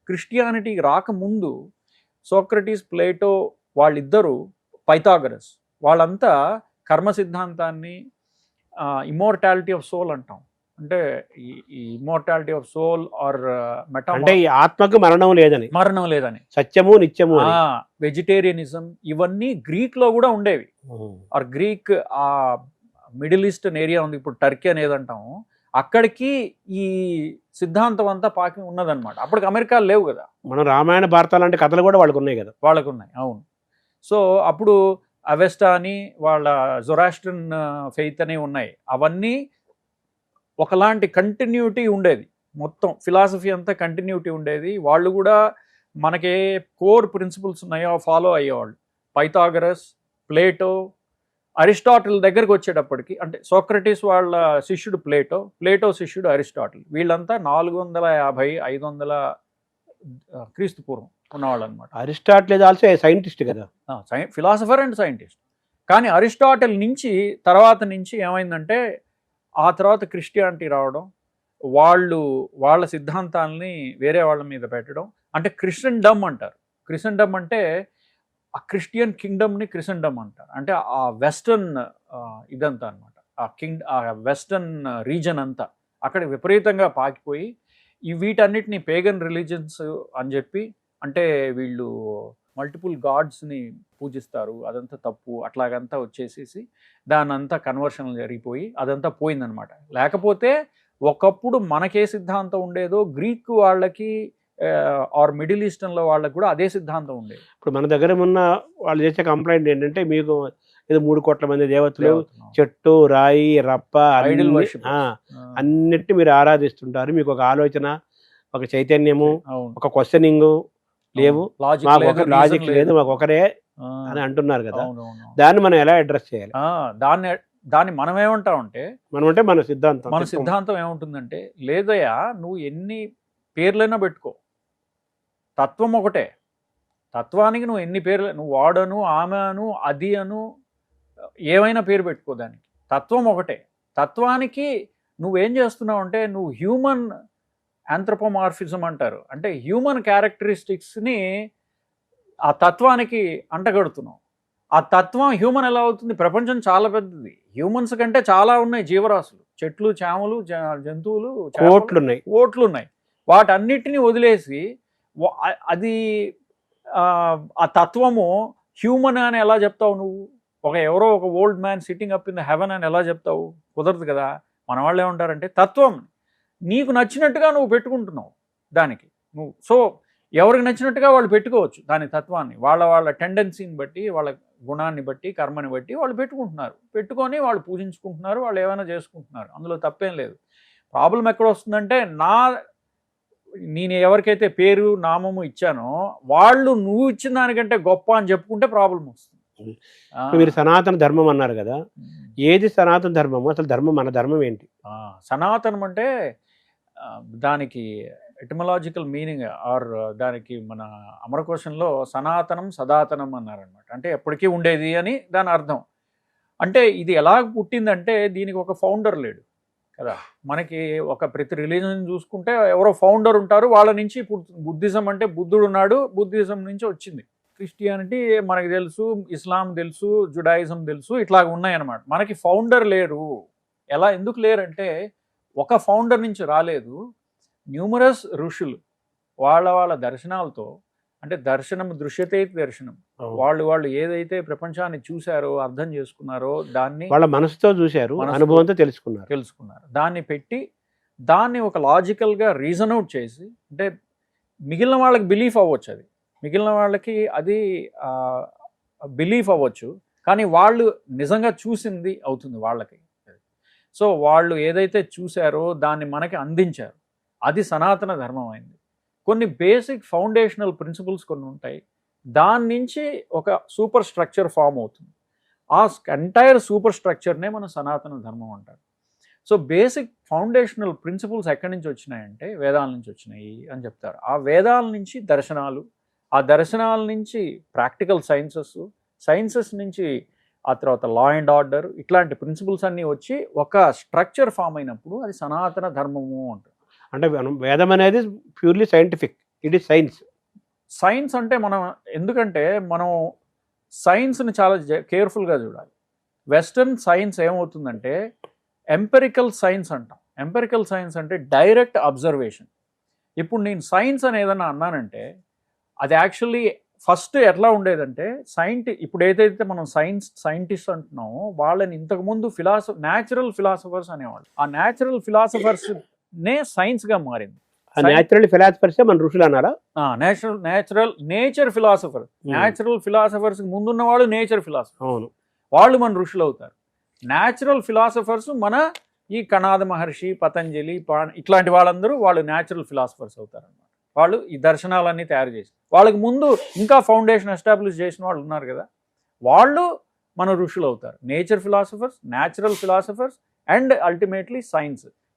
క్రిస్టియానిటీ రాకముందు సోక్రటీస్, ప్లేటో వాళ్ళిద్దరూ, పైథాగరస్ వాళ్ళంతా కర్మ సిద్ధాంతాన్ని, ఇమ్మోర్టాలిటీ ఆఫ్ సోల్ అంటాం. అంటే ఈ ఇమ్మోర్టాలిటీ ఆఫ్ సోల్ ఆర్ అంటే ఈ ఆత్మకు మరణం లేదని, సత్యము నిత్యము, వెజిటేరియనిజం, ఇవన్నీ గ్రీక్ లో కూడా ఉండేవి. ఆర్ గ్రీక్ ఆ మిడిల్ ఈస్టర్న్ ఏరియా ఉంది, ఇప్పుడు టర్కీ అనేది అంటాము, అక్కడికి ఈ సిద్ధాంతం అంతా పాకి ఉన్నదన్నమాట. అప్పటికి అమెరికా లేవు కదా. మనం రామాయణ భారతాలు అంటే కథలు కూడా వాళ్ళకు ఉన్నాయి కదా. వాళ్ళకు ఉన్నాయి, అవును. సో అప్పుడు అవెస్టా అని వాళ్ళ జొరాస్ట్రియన్ ఫెయిత్ అని ఉన్నాయి. అవన్నీ ఒకలాంటి కంటిన్యూటీ ఉండేది, మొత్తం ఫిలాసఫీ అంతా కంటిన్యూటీ ఉండేది. వాళ్ళు కూడా మనకే కోర్ ప్రిన్సిపల్స్ ఉన్నాయో ఫాలో అయ్యేవాళ్ళు. పైథాగరస్, ప్లేటో, అరిస్టాటిల్ దగ్గరికి వచ్చేటప్పటికి, అంటే సోక్రటీస్ వాళ్ళ శిష్యుడు ప్లేటో శిష్యుడు అరిస్టాటిల్, వీళ్ళంతా 450-500 క్రీస్తు పూర్వం ఉన్నవాళ్ళు అనమాట. అరిస్టాటిల్ ఇస్ ఆల్సో సైంటిస్ట్ కదా, ఫిలాసఫర్ అండ్ సైంటిస్ట్. కానీ అరిస్టాటిల్ నుంచి తర్వాత నుంచి ఏమైందంటే, ఆ తర్వాత క్రిస్టియానిటీ రావడం, వాళ్ళ సిద్ధాంతాలని వేరే వాళ్ళ మీద పెట్టడం, అంటే క్రిస్టియన్డమ్ అంటారు. క్రిస్టియన్డమ్ అంటే ఆ క్రిస్టియన్ కింగ్డమ్ని క్రిస్టియన్డమ్ అంటారు. అంటే ఆ వెస్టర్న్ ఇదంతా అనమాట, ఆ వెస్టర్న్ రీజన్ అంతా అక్కడ విపరీతంగా పాకిపోయి వీటన్నిటిని పేగన్ రిలీజన్స్ అని చెప్పి, అంటే వీళ్ళు మల్టిపుల్ గాడ్స్ని పూజిస్తారు, అదంతా తప్పు, అట్లాగంతా వచ్చేసేసి దాని అంతా కన్వర్షన్ జరిగిపోయి అదంతా పోయిందనమాట. లేకపోతే ఒకప్పుడు మనకే సిద్ధాంతం ఉండేదో గ్రీక్ వాళ్ళకి ఆర్ మిడిల్ ఈస్టర్న్లో వాళ్ళకి కూడా అదే సిద్ధాంతం ఉండేది. ఇప్పుడు మన దగ్గర ఉన్న వాళ్ళు చేసే కంప్లైంట్ ఏంటంటే, మీకు ఏదో 3 కోట్ల మంది దేవతలు, చెట్టు, రాయి, రప్ప, అన్నిటిని మీరు ఆరాధిస్తుంటారు, మీకు ఒక ఆలోచన, ఒక చైతన్యము, ఒక క్వశ్చనింగ్ లేవు, లాజిక్ లేదు, మాకు ఒకరే అని అంటున్నారు కదా. దాన్ని మనం ఎలా అడ్రస్ చేయాలి? దాన్ని మనం ఏమంటామంటే, మన సిద్ధాంతం ఏముంటుందంటే, లేదయ్యా నువ్వు ఎన్ని పేర్లైనా పెట్టుకో, తత్వం ఒకటే. తత్వానికి నువ్వు ఎన్ని పేర్లు, నువ్వు వాడను, ఆమె అను, అది అను, ఏమైనా పేరు పెట్టుకో, దానికి తత్వం ఒకటే. తత్వానికి నువ్వేం చేస్తున్నావు అంటే, నువ్వు హ్యూమన్ ఆంథ్రోపోమార్ఫిజం అంటారు, అంటే హ్యూమన్ క్యారెక్టరిస్టిక్స్ని ఆ తత్వానికి అంటగడుతున్నావు. ఆ తత్వం హ్యూమన్ ఎలా అవుతుంది? ప్రపంచం చాలా పెద్దది, హ్యూమన్స్ కంటే చాలా ఉన్నాయి జీవరాశులు, చెట్లు, చేమలు, జంతువులు, ఓట్లు ఉన్నాయి. వాటన్నిటిని వదిలేసి అది ఆ తత్వము హ్యూమన్ అని ఎలా చెప్తావు నువ్వు? ఎవరో ఒక old man sitting up in the heaven అని ఎలా చెప్తావు? కుదరదు కదా. మన వాళ్ళు ఏమంటారంటే, తత్వం నీకు నచ్చినట్టుగా నువ్వు పెట్టుకుంటున్నావు దానికి. సో ఎవరికి నచ్చినట్టుగా వాళ్ళు పెట్టుకోవచ్చు దాని తత్వాన్ని, వాళ్ళ టెండెన్సీని బట్టి, వాళ్ళ గుణాన్ని బట్టి, కర్మని బట్టి వాళ్ళు పెట్టుకొని వాళ్ళు పూజించుకుంటున్నారు, వాళ్ళు ఏమైనా చేసుకుంటున్నారు, అందులో తప్పేం లేదు. ప్రాబ్లం ఎక్కడ వస్తుందంటే, నేను ఎవరికైతే పేరు, నామము ఇచ్చానో వాళ్ళు నువ్వు ఇచ్చిన దానికంటే గొప్ప అని చెప్పుకుంటే ప్రాబ్లం వస్తుంది. మీరు సనాతన ధర్మం అన్నారు కదా, ఏది సనాతన ధర్మము? అసలు ధర్మం, మన ధర్మం ఏంటి? సనాతనం అంటే దానికి ఎటిమలాజికల్ మీనింగ్ ఆర్ దానికి మన అమరకోశంలో సనాతనం సదాతనం అన్నారనమాట. అంటే ఎప్పటికీ ఉండేది అని దాని అర్థం. అంటే ఇది ఎలా పుట్టిందంటే, దీనికి ఒక ఫౌండర్ లేడు కదా. మనకి ప్రతి రిలీజన్ చూసుకుంటే ఎవరో ఫౌండర్ ఉంటారు, వాళ్ళ నుంచి బుద్ధిజం అంటే బుద్ధుడు ఉన్నాడు, బుద్ధిజం నుంచి వచ్చింది. క్రిస్టియానిటీ మనకి తెలుసు, ఇస్లాం తెలుసు, జుడాయిజం తెలుసు, ఇట్లాగ ఉన్నాయన్నమాట. మనకి ఫౌండర్ లేరు. ఎందుకు లేరంటే, ఒక ఫౌండర్ నుంచి రాలేదు, న్యూమరస్ ఋషులు వాళ్ళ దర్శనాలతో, అంటే దర్శనం దృశ్యతే దర్శనం, వాళ్ళు ఏదైతే ప్రపంచాన్ని చూశారో, అర్థం చేసుకున్నారో, దాన్ని వాళ్ళ మనసుతో చూశారు, అనుభవంతో తెలుసుకున్నారు, దాన్ని పెట్టి దాన్ని ఒక లాజికల్గా రీజన్ అవుట్ చేసి, అంటే మిగిలిన వాళ్ళకి బిలీఫ్ అవ్వచ్చు, అది మిగిలిన వాళ్ళకి అది బిలీఫ్ అవ్వచ్చు, కానీ వాళ్ళు నిజంగా చూసింది అవుతుంది వాళ్ళకి. సో వాళ్ళు ఏదైతే చూశారో దాన్ని మనకి అందించారు. అది సనాతన ధర్మం అయింది. కొన్ని బేసిక్ ఫౌండేషనల్ ప్రిన్సిపల్స్ కొన్ని ఉంటాయి, దాని నుంచి ఒక సూపర్ స్ట్రక్చర్ ఫామ్ అవుతుంది. ఆ ఎంటైర్ సూపర్ స్ట్రక్చర్నే మన సనాతన ధర్మం అంటారు. సో బేసిక్ ఫౌండేషనల్ ప్రిన్సిపల్స్ ఎక్కడి నుంచి వచ్చినాయంటే వేదాల నుంచి వచ్చినాయి అని చెప్తారు. ఆ వేదాల నుంచి దర్శనాలు, ఆ దర్శనాల నుంచి ప్రాక్టికల్ సైన్సెస్ నుంచి ఆ తర్వాత లా అండ్ ఆర్డర్, ఇట్లాంటి ప్రిన్సిపల్స్ అన్నీ వచ్చి ఒక స్ట్రక్చర్ ఫామ్ అయినప్పుడు అది సనాతన ధర్మము అంటారు. అంటే వేదం అనేది purely scientific, it is science. Science అంటే మనం ఎందుకంటే మనం సైన్స్ని చాలా కేర్ఫుల్గా చూడాలి. వెస్టర్న్ సైన్స్ ఏమవుతుందంటే ఎంపెరికల్ సైన్స్ అంటాం. ఎంపెరికల్ సైన్స్ అంటే డైరెక్ట్ అబ్జర్వేషన్. ఇప్పుడు నేను సైన్స్ అని ఏదన్నా అన్నానంటే అది యాక్చువల్లీ ఫస్ట్ ఎట్లా ఉండేదంటే ఇప్పుడు ఏదైతే మనం సైంటిస్ట్ అంటున్నామో వాళ్ళని ఇంతకుముందు న్యాచురల్ ఫిలాసఫర్స్ అనేవాళ్ళు. ఆ న్యాచురల్ ఫిలాసఫర్స్నే సైన్స్గా మారింది. న్యాచురల్ ఫిలాసఫర్సే మన ఋషులు అన్నారా? Nature philosopher. న్యాచురల్ ఫిలాసఫర్స్ ముందున్న వాళ్ళు నేచర్ ఫిలాసఫర్, అవును, వాళ్ళు మన ఋషులు అవుతారు. న్యాచురల్ ఫిలాసఫర్స్ మన ఈ కణాద మహర్షి, పతంజలి, ఇట్లాంటి వాళ్ళందరూ వాళ్ళు న్యాచురల్ ఫిలాసఫర్స్ అవుతారు అన్నమాట. వాళ్ళు ఈ దర్శనాలన్నీ తయారు చేసి, వాళ్ళకి ముందు ఇంకా ఫౌండేషన్ ఎస్టాబ్లిష్ చేసిన వాళ్ళు ఉన్నారు కదా, వాళ్ళు మన ఋషులు అవుతారు. Nature philosophers, natural philosophers and ultimately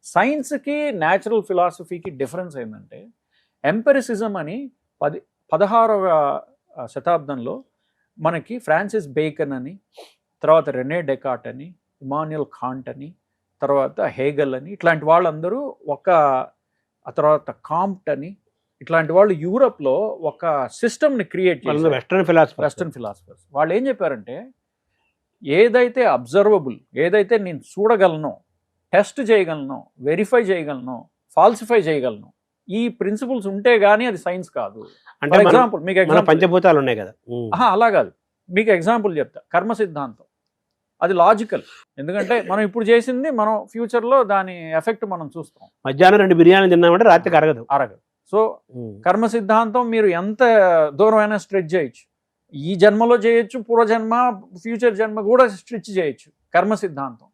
సైన్స్కి న్యాచురల్ ఫిలాసఫీకి డిఫరెన్స్ ఏంటంటే ఎంపెరిసిజం అని 16వ శతాబ్దంలో మనకి ఫ్రాన్సిస్ బేకన్ అని, తర్వాత రెనే డెకార్ట్ అని, ఇమాన్యుయల్ కాంట్ అని, తర్వాత హేగల్ అని, ఇట్లాంటి వాళ్ళందరూ ఆ తర్వాత కాంప్ట్ అని, ఇట్లాంటి వాళ్ళు యూరప్లో ఒక సిస్టమ్ని క్రియేట్ చేశారు. వెస్టర్న్ ఫిలాసఫర్స్ వాళ్ళు ఏం చెప్పారంటే ఏదైతే అబ్జర్వబుల్, ఏదైతే నేను చూడగలను, టెస్ట్ చేయగలను, వెరిఫై చేయగలను, ఫాల్సిఫై చేయగలను, ఈ ప్రిన్సిపల్స్ ఉంటే గానీ అది సైన్స్ కాదు. అంటే ఎగ్జాంపుల్ మీకు పంచభూతాలు ఉన్నాయి కదా, అలా కాదు, మీకు ఎగ్జాంపుల్ చెప్తా. కర్మ సిద్ధాంతం అది లాజికల్, ఎందుకంటే మనం ఇప్పుడు చేసింది మనం ఫ్యూచర్లో దాని ఎఫెక్ట్ మనం చూస్తాం. మధ్యాహ్నం 2 బిర్యానీ తిన్నామంటే రాత్రికి అరగదు. సో కర్మ సిద్ధాంతం మీరు ఎంత దూరమైనా స్ట్రెచ్ చేయొచ్చు, ఈ జన్మలో చేయొచ్చు, పూర్వజన్మ, ఫ్యూచర్ జన్మ కూడా స్ట్రెచ్ చేయొచ్చు. కర్మ సిద్ధాంతం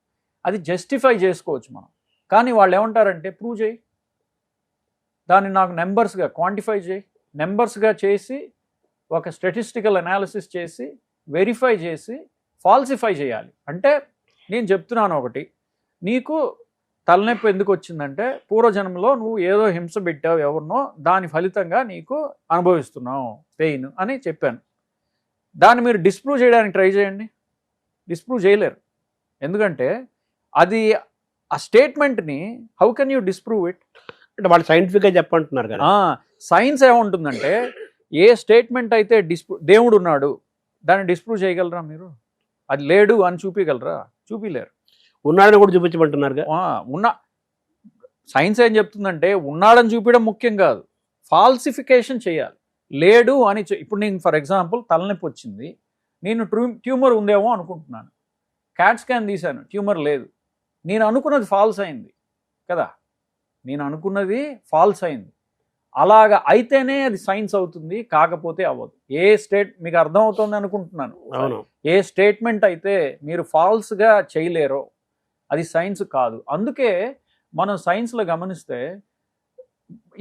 అది జస్టిఫై చేసుకోవచ్చు మనం. కానీ వాళ్ళు ఏమంటారంటే ప్రూవ్ చేయి, దాన్ని నాకు నెంబర్స్గా క్వాంటిఫై చేయి, నెంబర్స్గా చేసి ఒక స్టాటిస్టికల్ అనాలిసిస్ చేసి వెరిఫై చేసి ఫాల్సిఫై చేయాలి. అంటే నేను చెప్తున్నాను ఒకటి, నీకు తలనొప్పి ఎందుకు వచ్చిందంటే పూర్వజన్మలో నువ్వు ఏదో హింస పెట్టావు ఎవరినో, దాని ఫలితంగా నీకు అనుభవిస్తున్నావు పెయిన్ అని చెప్పాను. దాన్ని మీరు డిస్ప్రూవ్ చేయడానికి ట్రై చేయండి, డిస్ప్రూవ్ చేయలేరు. ఎందుకంటే అది ఆ స్టేట్మెంట్ని how can you disprove it? అంటే వాళ్ళు సైంటిఫిక్గా చెప్పంటున్నారు కదా. సైన్స్ ఏముంటుందంటే ఏ స్టేట్మెంట్ అయితే దేవుడు ఉన్నాడు దాన్ని డిస్ప్రూవ్ చేయగలరా మీరు? అది లేడు అని చూపించగలరా? చూపిలేరు. ఉన్నాడని కూడా చూపించమంటున్నారు. సైన్స్ ఏం చెప్తుందంటే ఉన్నాడని చూపించడం ముఖ్యం కాదు, ఫాల్సిఫికేషన్ చేయాలి. లేడు అని ఇప్పుడు నేను ఫర్ ఎగ్జాంపుల్ తలనొప్పి వచ్చింది, నేను ట్యూమర్ ఉందేమో అనుకుంటున్నాను, క్యాట్ స్కాన్ తీశాను, ట్యూమర్ లేదు, నేను అనుకున్నది ఫాల్స్ అయింది కదా, నేను అనుకున్నది ఫాల్స్ అయింది. అలాగా అయితేనే అది సైన్స్ అవుతుంది, కాకపోతే అవ్వదు. మీకు అర్థమవుతుంది అనుకుంటున్నాను. అవును, ఏ స్టేట్మెంట్ అయితే మీరు ఫాల్స్గా చేయలేరో అది సైన్స్ కాదు. అందుకే మనం సైన్స్లో గమనిస్తే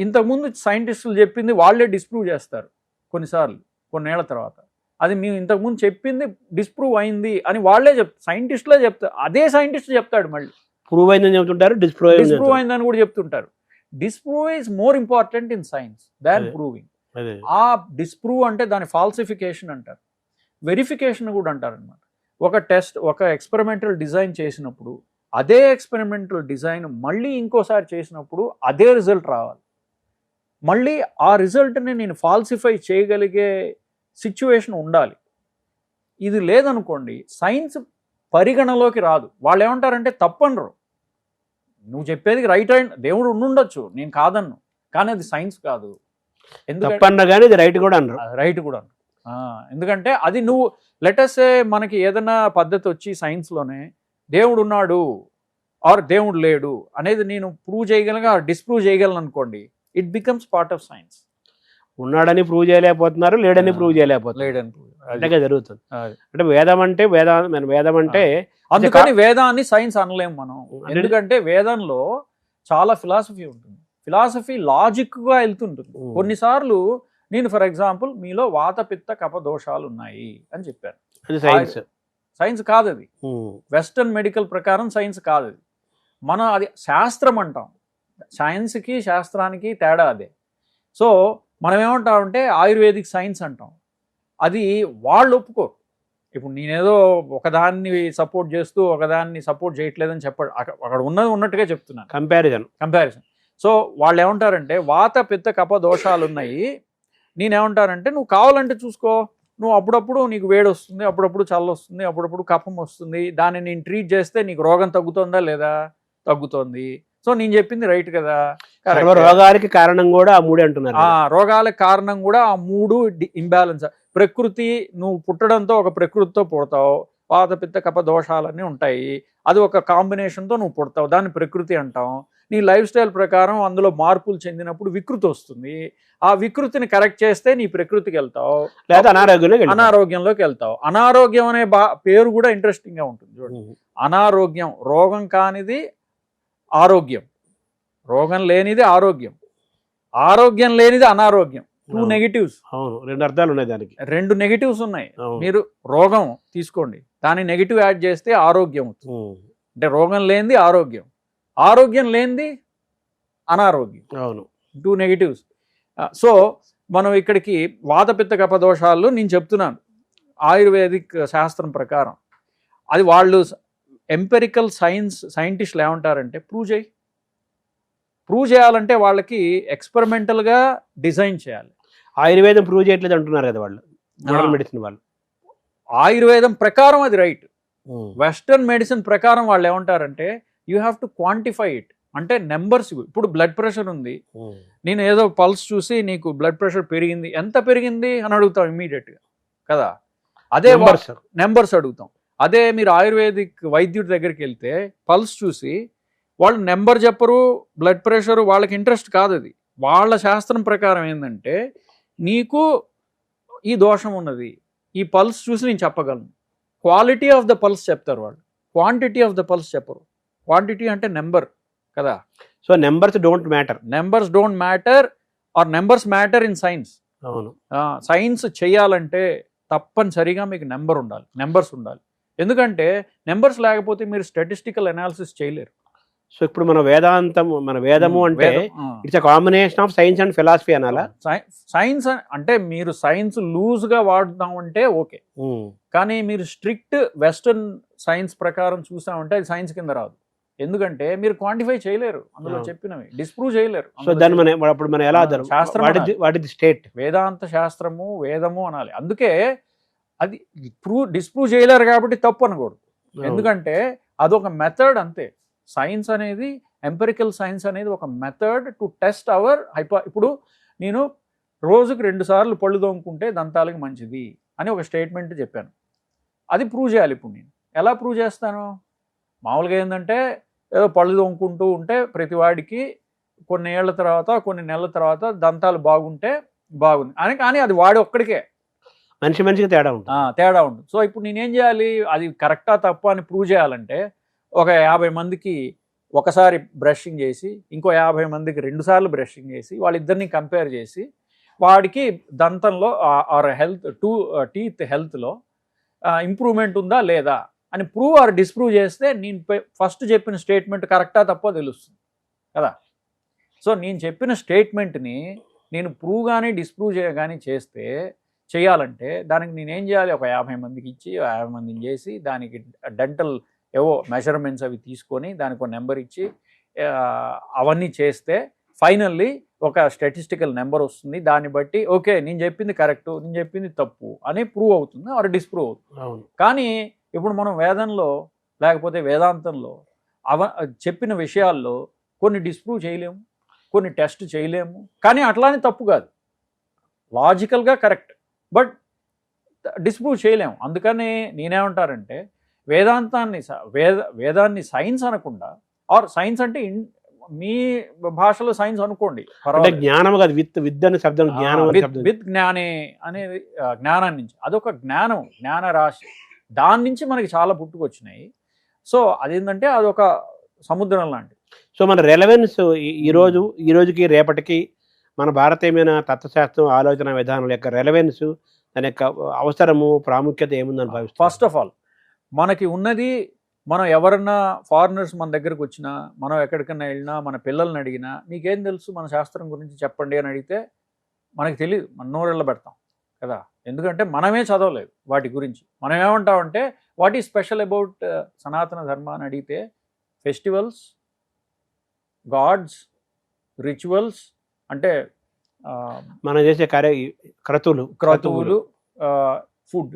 ఇంతకుముందు సైంటిస్టులు చెప్పింది వాళ్ళే డిస్ప్రూవ్ చేస్తారు కొన్నిసార్లు, కొన్నేళ్ల తర్వాత. అది మేము ఇంతకుముందు చెప్పింది డిస్ప్రూవ్ అయింది అని వాళ్ళే సైంటిస్టులే చెప్తారు. అదే సైంటిస్ట్ చెప్తాడు మళ్ళీ ప్రూవ్ అయిందని చెప్తుంటారు, డిస్ప్రూవ్ అయిందని కూడా చెప్తుంటారు. Disprove is more important in science than proving. ఆ డిస్ప్రూవ్ అంటే దాని ఫాల్సిఫికేషన్ అంటారు, వెరిఫికేషన్ కూడా అంటారు అనమాట. ఒక ఎక్స్పెరిమెంటల్ డిజైన్ చేసినప్పుడు అదే ఎక్స్పెరిమెంటల్ డిజైన్ మళ్ళీ ఇంకోసారి చేసినప్పుడు అదే రిజల్ట్ రావాలి. మళ్ళీ ఆ రిజల్ట్ని నేను ఫాల్సిఫై చేయగలిగే సిచ్యువేషన్ ఉండాలి. ఇది లేదనుకోండి సైన్స్ పరిగణలోకి రాదు. వాళ్ళు ఏమంటారంటే తప్పనరు, నువ్వు చెప్పేది రైట్ అండ్ దేవుడు ఉండుండొచ్చు, నేను కాదన్ను, కానీ అది సైన్స్ కాదు. ఎందుకంటే రైట్ కూడా అన్నారు. ఎందుకంటే అది నువ్వు లెటర్సే మనకి ఏదైనా పద్ధతి వచ్చి సైన్స్లోనే దేవుడు ఉన్నాడు ఆర్ దేవుడు లేడు అనేది నేను ప్రూవ్ చేయగలను, డిస్ప్రూవ్ చేయగలను అనుకోండి, it becomes part of science. ఉన్నాడని ప్రూవ్ చేయలేకపోతున్నారు, లేడని ప్రూవ్ చేయలేకపోతున్నారు, అంటే జరుగుతుంది. అంటే వేదం అంటే అందుకని వేదాన్ని సైన్స్ అనలేము మనం. ఎందుకంటే వేదంలో చాలా ఫిలాసఫీ ఉంటుంది. ఫిలాసఫీ లాజిక్గా వెళ్తుంటుంది. కొన్నిసార్లు నేను ఫర్ ఎగ్జాంపుల్ మీలో వాత పిత్త కఫ దోషాలు ఉన్నాయి అని చెప్పాను. అది సైన్స్. సైన్స్ కాదు అది. వెస్టర్న్ మెడికల్ ప్రకారం సైన్స్ కాదు అది. మనం అది శాస్త్రం అంటాం. సైన్స్కి శాస్త్రానికి తేడా అదే. సో మనం ఏమంటామంటే ఆయుర్వేదిక్ సైన్స్ అంటాం. అది వాళ్ళు ఒప్పుకోరు. ఇప్పుడు నేనేదో ఒకదాన్ని సపోర్ట్ చేస్తూ ఒకదాన్ని సపోర్ట్ చేయట్లేదని చెప్పాడు. అక్కడ ఉన్నది ఉన్నట్టుగా చెప్తున్నాను. కంపారిజన్. సో వాళ్ళు ఏమంటారంటే వాత పిత్త కఫ దోషాలు ఉన్నాయి, నేనేమంటానంటే నువ్వు కావాలంటే చూసుకో, నువ్వు అప్పుడప్పుడు నీకు వేడి వస్తుంది, అప్పుడప్పుడు చల్ల వస్తుంది, అప్పుడప్పుడు కఫం వస్తుంది, దాన్ని నేను ట్రీట్ చేస్తే నీకు రోగం తగ్గుతుందా లేదా? తగ్గుతోంది. సో నేను చెప్పింది రైట్ కదా. రోగాలకి కారణం కూడా ఆ మూడే అంటున్నారు. రోగాలకు కారణం కూడా ఆ మూడు ఇంబ్యాలెన్స్. ప్రకృతి, నువ్వు పుట్టడంతో ఒక ప్రకృతితో పుడతావు, వాత పిత్త కఫ దోషాలన్నీ ఉంటాయి, అది ఒక కాంబినేషన్తో నువ్వు పుడతావు, దాన్ని ప్రకృతి అంటాం. నీ లైఫ్ స్టైల్ ప్రకారం అందులో మార్పులు చెందినప్పుడు వికృతి వస్తుంది. ఆ వికృతిని కరెక్ట్ చేస్తే నీ ప్రకృతికి వెళ్తావు, లేదా అనారోగ్యంలోకి వెళ్తావు. అనారోగ్యం అనే పేరు కూడా ఇంట్రెస్టింగ్ గా ఉంటుంది చూడండి. అనారోగ్యం, రోగం కానిది ఆరోగ్యం, రోగం లేనిది ఆరోగ్యం, ఆరోగ్యం లేనిది అనారోగ్యం. 2 నెగిటివ్స్. అవును, 2 అర్థాలు ఉన్నాయి దానికి. 2 నెగిటివ్స్ ఉన్నాయి. మీరు రోగం తీసుకోండి, దాని నెగిటివ్ యాడ్ చేస్తే ఆరోగ్యం అవుతుంది. అంటే రోగం లేనిది ఆరోగ్యం, ఆరోగ్యం లేనిది అనారోగ్యం. అవును, 2 నెగిటివ్స్. సో మనం ఇక్కడికి వాతపిత్త కఫ దోషాలు నేను చెప్తున్నాను ఆయుర్వేదిక్ శాస్త్రం ప్రకారం. అది వాళ్ళు ఎంపెరికల్ సైంటిస్టులు ఏమంటారంటే ప్రూవ్ చేయాలంటే వాళ్ళకి ఎక్స్పెరిమెంటల్గా డిజైన్ చేయాలి. ఆయుర్వేదం ప్రూవ్ చేయట్లేదు అంటున్నారు కదా వాళ్ళు, మోడర్న్ మెడిసిన్ వాళ్ళు. ఆయుర్వేదం ప్రకారం అది రైట్. వెస్టర్న్ మెడిసిన్ ప్రకారం వాళ్ళు ఏమంటారంటే you have to quantify it. అంటే నెంబర్స్. ఇప్పుడు బ్లడ్ ప్రెషర్ ఉంది, నేను ఏదో పల్స్ చూసి నీకు బ్లడ్ ప్రెషర్ పెరిగింది, ఎంత పెరిగింది అని అడుగుతాం ఇమ్మీడియట్గా కదా. అదే నెంబర్స్ అడుగుతాం. అదే మీరు ఆయుర్వేదిక్ వైద్యుడి దగ్గరికి వెళ్తే పల్స్ చూసి వాళ్ళు నెంబర్ చెప్పరు, బ్లడ్ ప్రెషర్ వాళ్ళకి ఇంట్రెస్ట్ కాదు. అది వాళ్ళ శాస్త్రం ప్రకారం ఏంటంటే నీకు ఈ దోషం ఉన్నది, ఈ పల్స్ చూసి నేను చెప్పగలను. క్వాలిటీ ఆఫ్ ద పల్స్ చెప్తారు వాళ్ళు, క్వాంటిటీ ఆఫ్ ద పల్స్ చెప్పరు. క్వాంటిటీ అంటే నెంబర్ కదా. So numbers don't matter or numbers matter in science. అవును, సైన్స్ చేయాలంటే తప్పనిసరిగా మీకు నెంబర్స్ ఉండాలి. ఎందుకంటే నెంబర్స్ లేకపోతే మీరు స్టాటిస్టికల్ అనాలిసిస్ చేయలేరు. సో ఇప్పుడు మన వేదము అంటే it's combination of science and philosophy అనాలా? సైన్స్ అంటే మీరు సైన్స్ లూజ్ గా వాడుదామంటే ఓకే, కానీ మీరు స్ట్రిక్ట్ వెస్టర్న్ సైన్స్ ప్రకారం చూసామంటే అది సైన్స్ కింద రాదు. ఎందుకంటే మీరు క్వాంటిఫై చేయలేరు, అందులో చెప్పినవి డిస్ప్రూవ్ చేయలేరు. సో దాన్ని మనం ఎలా శాస్త్రం స్టేట్ వేదాంత శాస్త్రము వేదము అనాలి. అందుకే అది డిస్ప్రూవ్ చేయలేరు కాబట్టి తప్పు అనకూడదు. ఎందుకంటే అదొక మెథడ్ అంతే. సైన్స్ అనేది, ఎంపెరికల్ సైన్స్ అనేది ఒక మెథడ్ టు టెస్ట్ అవర్ ఇప్పుడు నేను రోజుకు 2 సార్లు పళ్ళు తోముకుంటే దంతాలకి మంచిది అని ఒక స్టేట్మెంట్ చెప్పాను. అది ప్రూవ్ చేయాలి. ఇప్పుడు నేను ఎలా ప్రూవ్ చేస్తాను? మామూలుగా ఏంటంటే ఏదో పళ్ళు తోముకుంటూ ఉంటే ప్రతి వాడికి కొన్ని ఏళ్ల తర్వాత కొన్ని నెలల తర్వాత దంతాలు బాగుంటే బాగుంది అని, కానీ అది వాడి ఒక్కడికే, మనిషికి తేడా ఉంటుంది. సో ఇప్పుడు నేనేం చేయాలి? అది కరెక్టా తప్ప అని ప్రూవ్ చేయాలంటే ఒక 50 మందికి ఒకసారి బ్రషింగ్ చేసి, ఇంకో 50 మందికి 2 సార్లు బ్రషింగ్ చేసి, వాళ్ళిద్దరిని కంపేర్ చేసి వాడికి దంతంలో ఆర్ టీత్ హెల్త్లో ఇంప్రూవ్మెంట్ ఉందా లేదా అని ప్రూవ్ ఆర్ డిస్ప్రూవ్ చేస్తే నేను ఫస్ట్ చెప్పిన స్టేట్మెంట్ కరెక్టా తప్ప తెలుస్తుంది కదా. సో నేను చెప్పిన స్టేట్మెంట్ని నేను ప్రూవ్ కానీ డిస్ప్రూవ్ కానీ చేయాలంటే దానికి నేనేం చేయాలి? ఒక 50 మందికి ఇచ్చి 50 మందిని చేసి దానికి డెంటల్ ఏవో మెజర్మెంట్స్ అవి తీసుకొని దానికి ఒక నెంబర్ ఇచ్చి అవన్నీ చేస్తే ఫైనల్లీ ఒక స్టాటిస్టికల్ నెంబర్ వస్తుంది. దాన్ని బట్టి ఓకే నేను చెప్పింది కరెక్టు, నేను చెప్పింది తప్పు అని ప్రూవ్ అవుతుంది ఆర్ డిస్ప్రూవ్ అవుతుంది. కానీ ఇప్పుడు మనం వేదంలో లేకపోతే వేదాంతంలో చెప్పిన విషయాల్లో కొన్ని డిస్ప్రూవ్ చేయలేము, కొన్ని టెస్ట్ చేయలేము. కానీ అట్లానే తప్పు కాదు, లాజికల్గా కరెక్ట్, బట్ డిస్ప్రూవ్ చేయలేము. అందుకని నేనేమంటారంటే వేదాన్ని సైన్స్ అనకుండా, ఆర్ సైన్స్ అంటే మీ భాషలో సైన్స్ అనుకోండి, జ్ఞానం కాదు, విత్ అనే శబ్దం విత్ జ్ఞానే అనేది జ్ఞానాన్ని నుంచి, అదొక జ్ఞాన రాశి, దాని నుంచి మనకి చాలా పుట్టుకొచ్చినాయి. సో అదేంటంటే అదొక సముద్రం లాంటిది. సో మన రెలవెన్స్ ఈ రోజుకి రేపటికి మన భారతీయమైన తత్వశాస్త్రం ఆలోచన విధానాల యొక్క రెలవెన్స్ దాని యొక్క అవసరము ప్రాముఖ్యత ఏముందని భావిస్తారు? ఫస్ట్ ఆఫ్ ఆల్ మనకి ఉన్నది, మనం ఎవరన్నా ఫారినర్స్ మన దగ్గరకు వచ్చినా, మనం ఎక్కడికన్నా వెళ్ళినా, మన పిల్లల్ని అడిగినా మీకేం తెలుసు మన శాస్త్రం గురించి చెప్పండి అని అడిగితే మనకి తెలియదు, మన నోరెళ్ళ పెడతాం కదా. ఎందుకంటే మనమే చదవలేదు వాటి గురించి. మనం ఏమంటామంటే వాట్ ఈజ్ స్పెషల్ అబౌట్ సనాతన ధర్మ అని అడిగితే ఫెస్టివల్స్, గాడ్స్, రిచువల్స్, అంటే మనం చేసే క్రతువులు, ఫుడ్,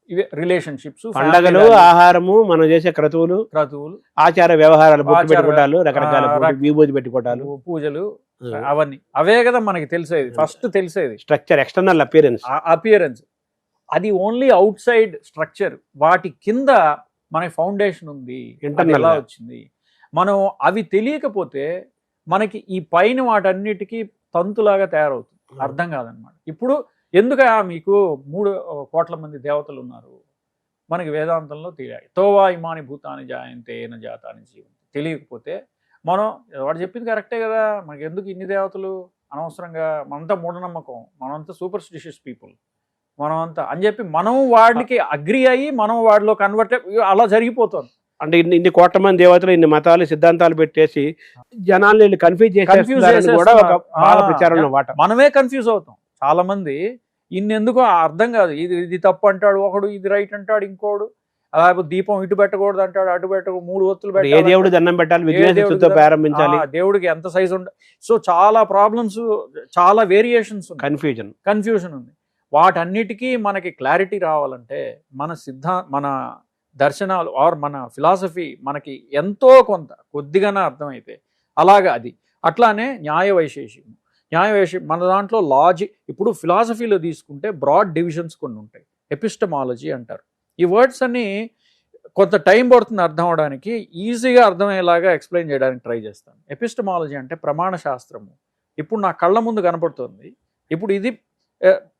ఇవే రిలేషన్షిప్స్, పండగలు, ఆహారము, మనం చేసే క్రతువులు, ఆచార వ్యవహారాలు, బొట్టు పెట్టుకోవటాలు, రకరకాల విభూతి పెట్టుకోవటాలు, పూజలు, అవన్నీ అవే కదా మనకి తెలిసేది. ఫస్ట్ తెలిసేది స్ట్రక్చర్, ఎక్స్టర్నల్ అపియరెన్స్. అది ఓన్లీ అవుట్ సైడ్ స్ట్రక్చర్. వాటి కింద మనకి ఫౌండేషన్ ఉంది, ఇంటర్నల్ ఎలా వచ్చింది. మనం అవి తెలియకపోతే మనకి ఈ పైన వాటన్నిటికీ తంతులాగా తయారవుతుంది, అర్థం కాదనమాట. ఇప్పుడు ఎందుక మీకు 3 కోట్ల మంది దేవతలు ఉన్నారు మనకి వేదాంతంలో తెలియాలి. తోవా ఇమాని భూతాన్ని జాయంతే ఏన జాతాన్ని జీవంతి. తెలియకపోతే మనం వాడు చెప్పింది కరెక్టే కదా, మనకి ఎందుకు ఇన్ని దేవతలు అనవసరంగా, మనంతా మూఢనమ్మకం, మనంతా సూపర్ స్టిషియస్ పీపుల్, మనమంతా అని చెప్పి మనం వాడికి అగ్రి అయ్యి మనం వాడిలో కన్వర్ట్ అలా జరిగిపోతుంది. అంటే ఇన్ని కోట్ల మంది దేవతలు, ఇన్ని మతాలు, సిద్ధాంతాలు పెట్టేసి జనాల్ని కన్ఫ్యూజ్ చేసి కూడా ఒక బాల ప్రచారంలో వాట. మనమే కన్ఫ్యూజ్ అవుతాం. చాలా మంది ఇన్నెందుకో అర్థం కాదు. ఇది తప్పు అంటాడు ఒకడు, ఇది రైట్ అంటాడు ఇంకోడు. అలాగే దీపం ఇటు పెట్టకూడదు అంటాడు, అటు పెట్టకూడదు, 3 ఒత్తులు పెట్టాలి, ఏ దేవుడు దండం పెట్టాలి, ప్రారంభించాలి, దేవుడికి ఎంత సైజు ఉండాలి. సో చాలా ప్రాబ్లమ్స్, చాలా వేరియేషన్స్, కన్ఫ్యూజన్ ఉంది. వాటన్నిటికీ మనకి క్లారిటీ రావాలంటే మన దర్శనాలు ఆర్ మన ఫిలాసఫీ మనకి ఎంతో కొద్దిగానే అర్థమైతే అలాగా అది. అట్లానే న్యాయ వైశేషికం మన దాంట్లో లాజిక్. ఇప్పుడు ఫిలాసఫీలో తీసుకుంటే బ్రాడ్ డివిజన్స్ కొన్ని ఉంటాయి. ఎపిస్టమాలజీ అంటారు. ఈ వర్డ్స్ అన్ని కొంత టైం పడుతుంది అర్థం అవడానికి, ఈజీగా అర్థమయ్యేలాగా ఎక్స్ప్లెయిన్ చేయడానికి ట్రై చేస్తాను. ఎపిస్టమాలజీ అంటే ప్రమాణ శాస్త్రము. ఇప్పుడు నా కళ్ళ ముందు కనపడుతుంది, ఇప్పుడు ఇది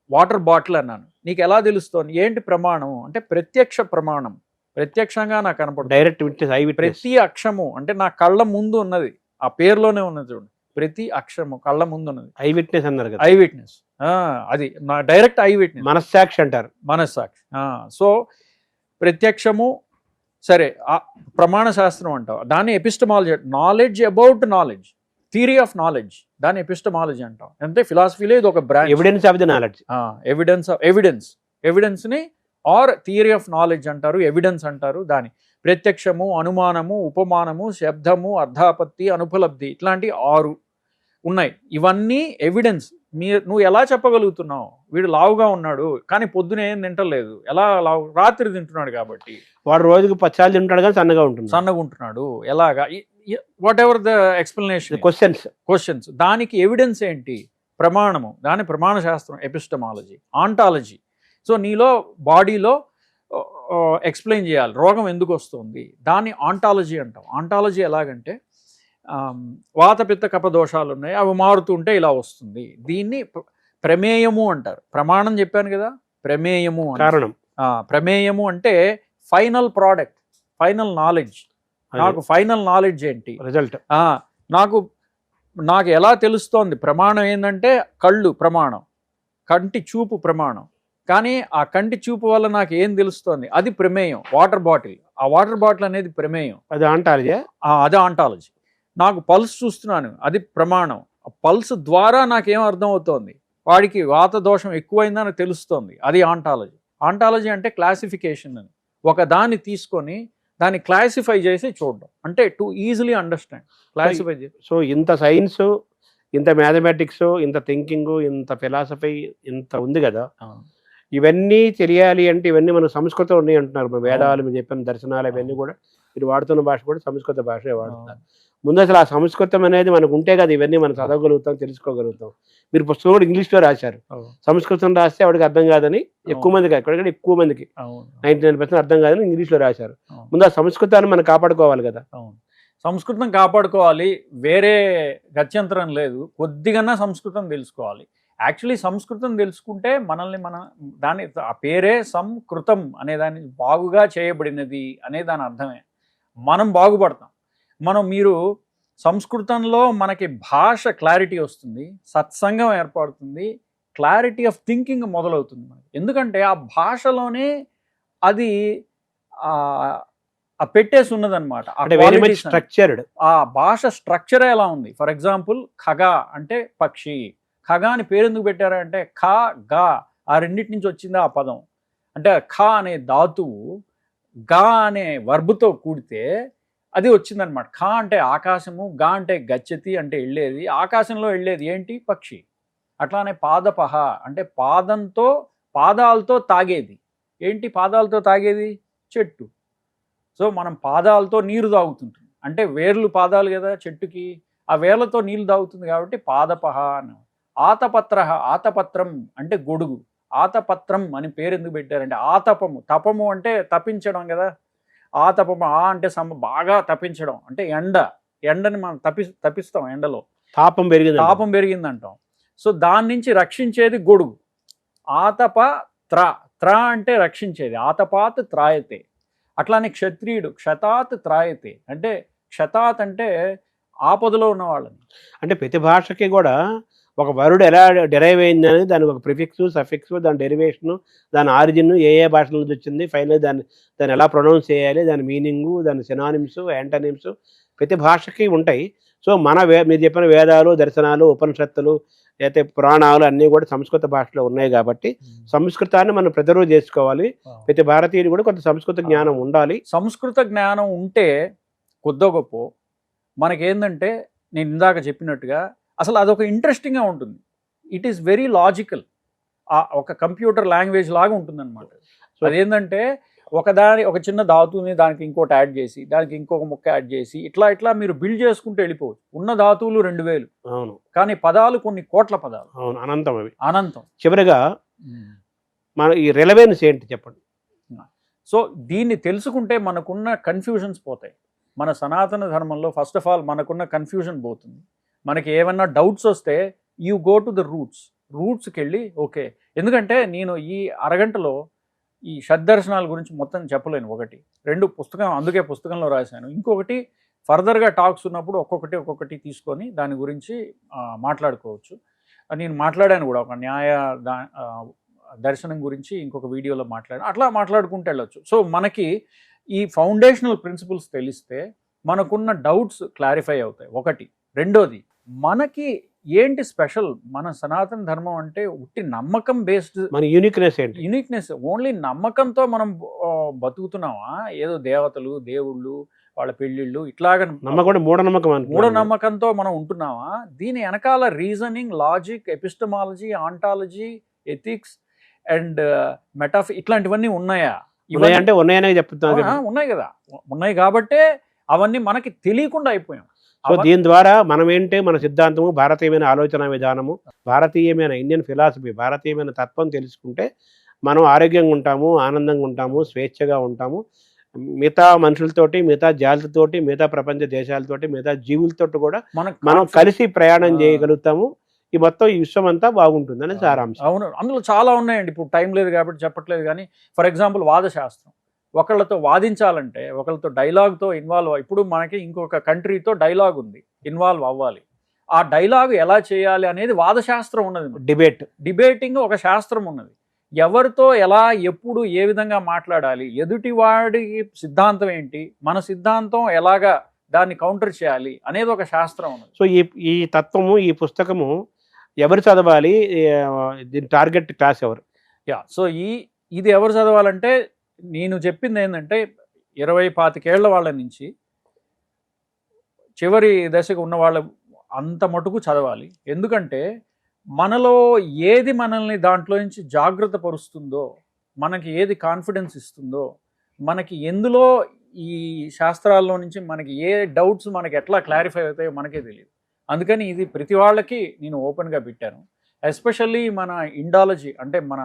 వాటర్ బాటిల్ అన్నాను, నీకు ఎలా తెలుస్తోంది? ఏంటి ప్రమాణం అంటే ప్రత్యక్ష ప్రమాణం, ప్రత్యక్షంగా నాకు కనపడుతుంది, డైరెక్ట్ విట్నెస్. ప్రతి అక్షము అంటే నా కళ్ళ ముందు ఉన్నది, ఆ పేరులోనే ఉన్నది చూడండి, ప్రతి అక్షరము కళ్ళ ముందు ఉన్నది. ఐ విట్నెస్ అన్నారు కదా, ఐ విట్నెస్. అది నా డైరెక్ట్ ఐ విట్నెస్, మనస్సాక్షి అంటారు, మనస్సాక్షి. సో ప్రత్యక్షము సరే, ప్రమాణ శాస్త్రం అంటావు, దాన్ని epistemology. Knowledge about knowledge, theory of knowledge, దాన్ని ఎపిస్టమాలజీ అంటాం. అంటే ఫిలాసఫీలో ఇది ఒక branch. Evidence of the knowledge, ఎవిడెన్స్ని ఆర్ థియరీ ఆఫ్ నాలెడ్జ్ అంటారు, ఎవిడెన్స్ అంటారు. దాని ప్రత్యక్షము, అనుమానము, ఉపమానము, శబ్దము, అర్ధాపత్తి, అనుపలబ్ధి, ఇట్లాంటి 6 ఉన్నాయి. ఇవన్నీ ఎవిడెన్స్. నువ్వు ఎలా చెప్పగలుగుతున్నావు వీడు లావుగా ఉన్నాడు కానీ పొద్దున ఏం తింటలేదు, ఎలా లావు? రాత్రి తింటున్నాడు కాబట్టి. వాడు రోజుకు 10 సార్లు తింటాడు కానీ సన్నగా ఉంటున్నాడు ఎలాగా? What ever the explanation, questions. దానికి ఎవిడెన్స్ ఏంటి? ప్రమాణము. దాని ప్రమాణ శాస్త్రం ఎపిస్టమాలజీ. ఆంటాలజీ, సో నీలో బాడీలో ఎక్స్ప్లెయిన్ చేయాలి రోగం ఎందుకు వస్తుంది, దాన్ని ఆంటాలజీ అంటాం. ఆంటాలజీ ఎలాగంటే వాతపిత్త కప దోషాలు ఉన్నాయి, అవి మారుతుంటే ఇలా వస్తుంది. దీన్ని ప్రమేయము అంటారు. ప్రమాణం చెప్పాను కదా, ప్రమేయము కారణం. ప్రమేయము అంటే ఫైనల్ ప్రోడక్ట్, ఫైనల్ నాలెడ్జ్. నాకు ఫైనల్ నాలెడ్జ్ ఏంటి, రిజల్ట్. నాకు ఎలా తెలుస్తోంది? ప్రమాణం ఏంటంటే కళ్ళు ప్రమాణం, కంటి చూపు ప్రమాణం. కానీ ఆ కంటి చూపు వల్ల నాకు ఏం తెలుస్తోంది? అది ప్రమేయం. వాటర్ బాటిల్, ఆ వాటర్ బాటిల్ అనేది ప్రమేయం, అది ఆంటాలజీ. అది ఆంటాలజీ. నాకు పల్స్ చూస్తున్నాను, అది ప్రమాణం. పల్స్ ద్వారా నాకేం అర్థం అవుతోంది? వాడికి వాత దోషం ఎక్కువైందని తెలుస్తోంది, అది ఆంటాలజీ. ఆంటాలజీ అంటే క్లాసిఫికేషన్ అని, ఒక దాన్ని తీసుకొని దాన్ని క్లాసిఫై చేసి చూడడం, అంటే టు ఈజీలీ అండర్స్టాండ్, క్లాసిఫై చేసి. సో ఇంత సైన్స్, ఇంత మ్యాథమెటిక్స్, ఇంత థింకింగ్, ఇంత ఫిలాసఫీ, ఇంత ఉంది కదా, ఇవన్నీ తెలియాలి అంటే ఇవన్నీ మన సంస్కృతం ఉన్నాయి అంటున్నారు. వేదాలు మీరు చెప్పిన దర్శనాలు ఇవన్నీ కూడా మీరు వాడుతున్న భాష కూడా సంస్కృత భాషే వాడుతున్నారు. ముందు అసలు ఆ సంస్కృతం అనేది మనకు ఉంటే కదా ఇవన్నీ మనం చదవగలుగుతాం, తెలుసుకోగలుగుతాం. మీరు పుస్తకం కూడా ఇంగ్లీష్లో రాశారు, సంస్కృతం రాస్తే వాడికి అర్థం కాదని ఎక్కువ మందికి, ఎక్కడికంటే ఎక్కువ మందికి 99% అర్థం కాదని ఇంగ్లీష్లో రాశారు. ముందు ఆ సంస్కృతాన్ని మనం కాపాడుకోవాలి కదా. సంస్కృతం కాపాడుకోవాలి, వేరే గత్యంతరం లేదు. కొద్దిగా సంస్కృతం తెలుసుకోవాలి. యాక్చువల్లీ సంస్కృతం తెలుసుకుంటే దాని ఆ పేరే సంస్కృతం అనే దాన్ని బాగుగా చేయబడినది అనే దాని అర్థమే. మనం బాగుపడతాం. మీరు సంస్కృతంలో మనకి భాష క్లారిటీ వస్తుంది, సత్సంగం ఏర్పడుతుంది, క్లారిటీ ఆఫ్ థింకింగ్ మొదలవుతుంది మనకి. ఎందుకంటే ఆ భాషలోనే అది పెట్టేసి ఉన్నదన్నమాట. స్ట్రక్చర్డ్ ఆ భాష స్ట్రక్చరే ఎలా ఉంది. ఫర్ ఎగ్జాంపుల్ ఖగ అంటే పక్షి. ఖగ అని పేరు ఎందుకు పెట్టారంటే ఖ గా ఆ రెండింటి నుంచి వచ్చింది ఆ పదం. అంటే ఖ అనే ధాతువు గా అనే వర్బుతో కూడితే అది వచ్చిందనమాట. ఖ అంటే ఆకాశము, గా అంటే గచ్చతి అంటే వెళ్ళేది, ఆకాశంలో వెళ్ళేది ఏంటి పక్షి. అట్లానే పాదపహ అంటే పాదాలతో తాగేది ఏంటి, పాదాలతో తాగేది చెట్టు. సో మనం పాదాలతో నీరు తాగుతుంటాం, అంటే వేర్లు పాదాలు కదా చెట్టుకి, ఆ వేర్లతో నీళ్ళు తాగుతుంది కాబట్టి పాదపహ అని. ఆతపత్రం అంటే గొడుగు. ఆతపత్రం అని పేరు ఎందుకు పెట్టారంటే ఆతపము, తపము అంటే తప్పించడం కదా. ఆతపము అంటే బాగా తప్పించడం అంటే ఎండని మనం తప్పిస్తాం, ఎండలో తాపం పెరిగిందంటాం. సో దాని నుంచి రక్షించేది గొడుగు. ఆతప త్ర అంటే రక్షించేది, ఆతపాత్ త్రాయతే. అట్లానే క్షత్రియుడు క్షతాత్ త్రాయతే అంటే క్షతాత్ అంటే ఆపదలో ఉన్న వాళ్ళని. అంటే ప్రతి భాషకి కూడా ఒక వర్డ్ ఎలా డెరైవ్ అయిందని దానికి ఒక ప్రిఫిక్స్, సఫిక్స్, దాని డెరివేషను, దాని ఆరిజిన్ ఏ భాషల నుంచి వచ్చింది, ఫైనల్ దాన్ని ఎలా ప్రొనౌన్స్ చేయాలి, దాని మీనింగు, దాని సినానిమ్స్, యాంటనిమ్స్ ప్రతి భాషకి ఉంటాయి. సో మీరు చెప్పిన వేదాలు, దర్శనాలు, ఉపనిషత్తులు, అయితే పురాణాలు అన్నీ కూడా సంస్కృత భాషలో ఉన్నాయి కాబట్టి సంస్కృతాన్ని మనం ప్రిజర్వ్ చేసుకోవాలి. ప్రతి భారతీయుడు కూడా కొంత సంస్కృత జ్ఞానం ఉండాలి. సంస్కృత జ్ఞానం ఉంటే కొద్దో గొప్ప మనకేందంటే నేను ఇందాక చెప్పినట్టుగా అసలు అదొక ఇంట్రెస్టింగ్గా ఉంటుంది. ఇట్ ఈస్ వెరీ లాజికల్, ఒక కంప్యూటర్ లాంగ్వేజ్ లాగా ఉంటుంది అనమాట. అదేంటంటే ఒక చిన్న ధాతువుని దానికి ఇంకోటి యాడ్ చేసి, దానికి ఇంకొక ముక్క యాడ్ చేసి, ఇట్లా మీరు బిల్డ్ చేసుకుంటూ వెళ్ళిపోవచ్చు. ఉన్న ధాతువులు 2000, అవును, కానీ పదాలు కొన్ని కోట్ల పదాలు. అవును, అనంతం. అవి అనంతం. చివరిగా మన ఈ రెలవెన్స్ ఏంటి చెప్పండి. సో దీన్ని తెలుసుకుంటే మనకున్న కన్ఫ్యూజన్స్ పోతాయి. మన సనాతన ధర్మంలో ఫస్ట్ ఆఫ్ ఆల్ మనకున్న కన్ఫ్యూజన్ పోతుంది. మనకి ఏమన్నా డౌట్స్ వస్తే యూ గో టు ద రూట్స్కి వెళ్ళి ఓకే. ఎందుకంటే నేను ఈ అరగంటలో ఈ షడ్దర్శనాల గురించి మొత్తం చెప్పలేను. 1, 2 అందుకే పుస్తకంలో రాశాను. ఇంకొకటి ఫర్దర్గా టాక్స్ ఉన్నప్పుడు ఒక్కొక్కటి తీసుకొని దాని గురించి మాట్లాడుకోవచ్చు. నేను మాట్లాడాను కూడా ఒక న్యాయ దర్శనం గురించి ఇంకొక వీడియోలో అట్లా మాట్లాడుకుంటూ వెళ్ళొచ్చు. సో మనకి ఈ ఫౌండేషనల్ ప్రిన్సిపల్స్ తెలిస్తే మనకున్న డౌట్స్ క్లారిఫై అవుతాయి. 1. రెండోది, మనకి ఏంటి స్పెషల్, మన సనాతన ధర్మం అంటే ఉట్టి నమ్మకం బేస్డ్. మన యూనిక్నెస్ ఓన్లీ నమ్మకంతో మనం బతుకుతున్నామా, ఏదో దేవతలు, దేవుళ్ళు, వాళ్ళ పెళ్ళిళ్ళు ఇట్లాగా మూఢనమ్మకంతో మనం ఉంటున్నామా? దీని వెనకాల reasoning, logic, epistemology, ontology, ethics and ఇట్లాంటివన్నీ ఉన్నాయా? అంటే ఉన్నాయనే చెప్తున్నా. ఉన్నాయి కదా, ఉన్నాయి కాబట్టే అవన్నీ మనకి తెలియకుండా అయిపోయాం. సో దీని ద్వారా మనం ఏంటి, మన సిద్ధాంతము, భారతీయమైన ఆలోచన విధానము, భారతీయమైన ఇండియన్ ఫిలాసఫీ, భారతీయమైన తత్వం తెలుసుకుంటే మనం ఆరోగ్యంగా ఉంటాము, ఆనందంగా ఉంటాము, స్వేచ్ఛగా ఉంటాము. మిగతా మనుషులతోటి, మిగతా జాతులతోటి, మిగతా ప్రపంచ దేశాలతోటి, మిగతా జీవులతోటి కూడా మనం కలిసి ప్రయాణం చేయగలుగుతాము. ఈ మొత్తం ఈ విశ్వం అంతా బాగుంటుందని సారాంశం. అవును, అందులో చాలా ఉన్నాయండి. ఇప్పుడు టైం లేదు కాబట్టి చెప్పట్లేదు. కానీ ఫర్ ఎగ్జాంపుల్ వాదశాస్త్రం, ఒకళ్ళతో వాదించాలంటే, ఒకళ్ళతో డైలాగ్తో ఇన్వాల్వ్, ఇప్పుడు మనకి ఇంకొక కంట్రీతో డైలాగ్ ఉంది, ఇన్వాల్వ్ అవ్వాలి. ఆ డైలాగ్ ఎలా చేయాలి అనేది వాదశాస్త్రం ఉన్నది. డిబేటింగ్ ఒక శాస్త్రం ఉన్నది. ఎవరితో ఎలా, ఎప్పుడు, ఏ విధంగా మాట్లాడాలి, ఎదుటివాడి సిద్ధాంతం ఏంటి, మన సిద్ధాంతం ఎలాగా దాన్ని కౌంటర్ చేయాలి అనేది ఒక శాస్త్రం ఉన్నది. సో ఈ తత్వము, ఈ పుస్తకము ఎవరు చదవాలి, దీని టార్గెట్ క్లాస్ ఎవరు? సో ఇది ఎవరు చదవాలంటే, నేను చెప్పింది ఏంటంటే 20-25 ఏళ్ల వాళ్ళ నుంచి చివరి దశకు ఉన్న వాళ్ళ అంత మటుకు చదవాలి. ఎందుకంటే మనలో ఏది మనల్ని దాంట్లో నుంచి జాగ్రత్త పరుస్తుందో, మనకి ఏది కాన్ఫిడెన్స్ ఇస్తుందో, మనకి ఎందులో ఈ శాస్త్రాల్లో నుంచి మనకి ఏ డౌట్స్ మనకి ఎట్లా క్లారిఫై అవుతాయో మనకే తెలియదు. అందుకని ఇది ప్రతి వాళ్ళకి నేను ఓపెన్గా పెట్టాను. ఎస్పెషల్లీ మన ఇండాలజీ అంటే మన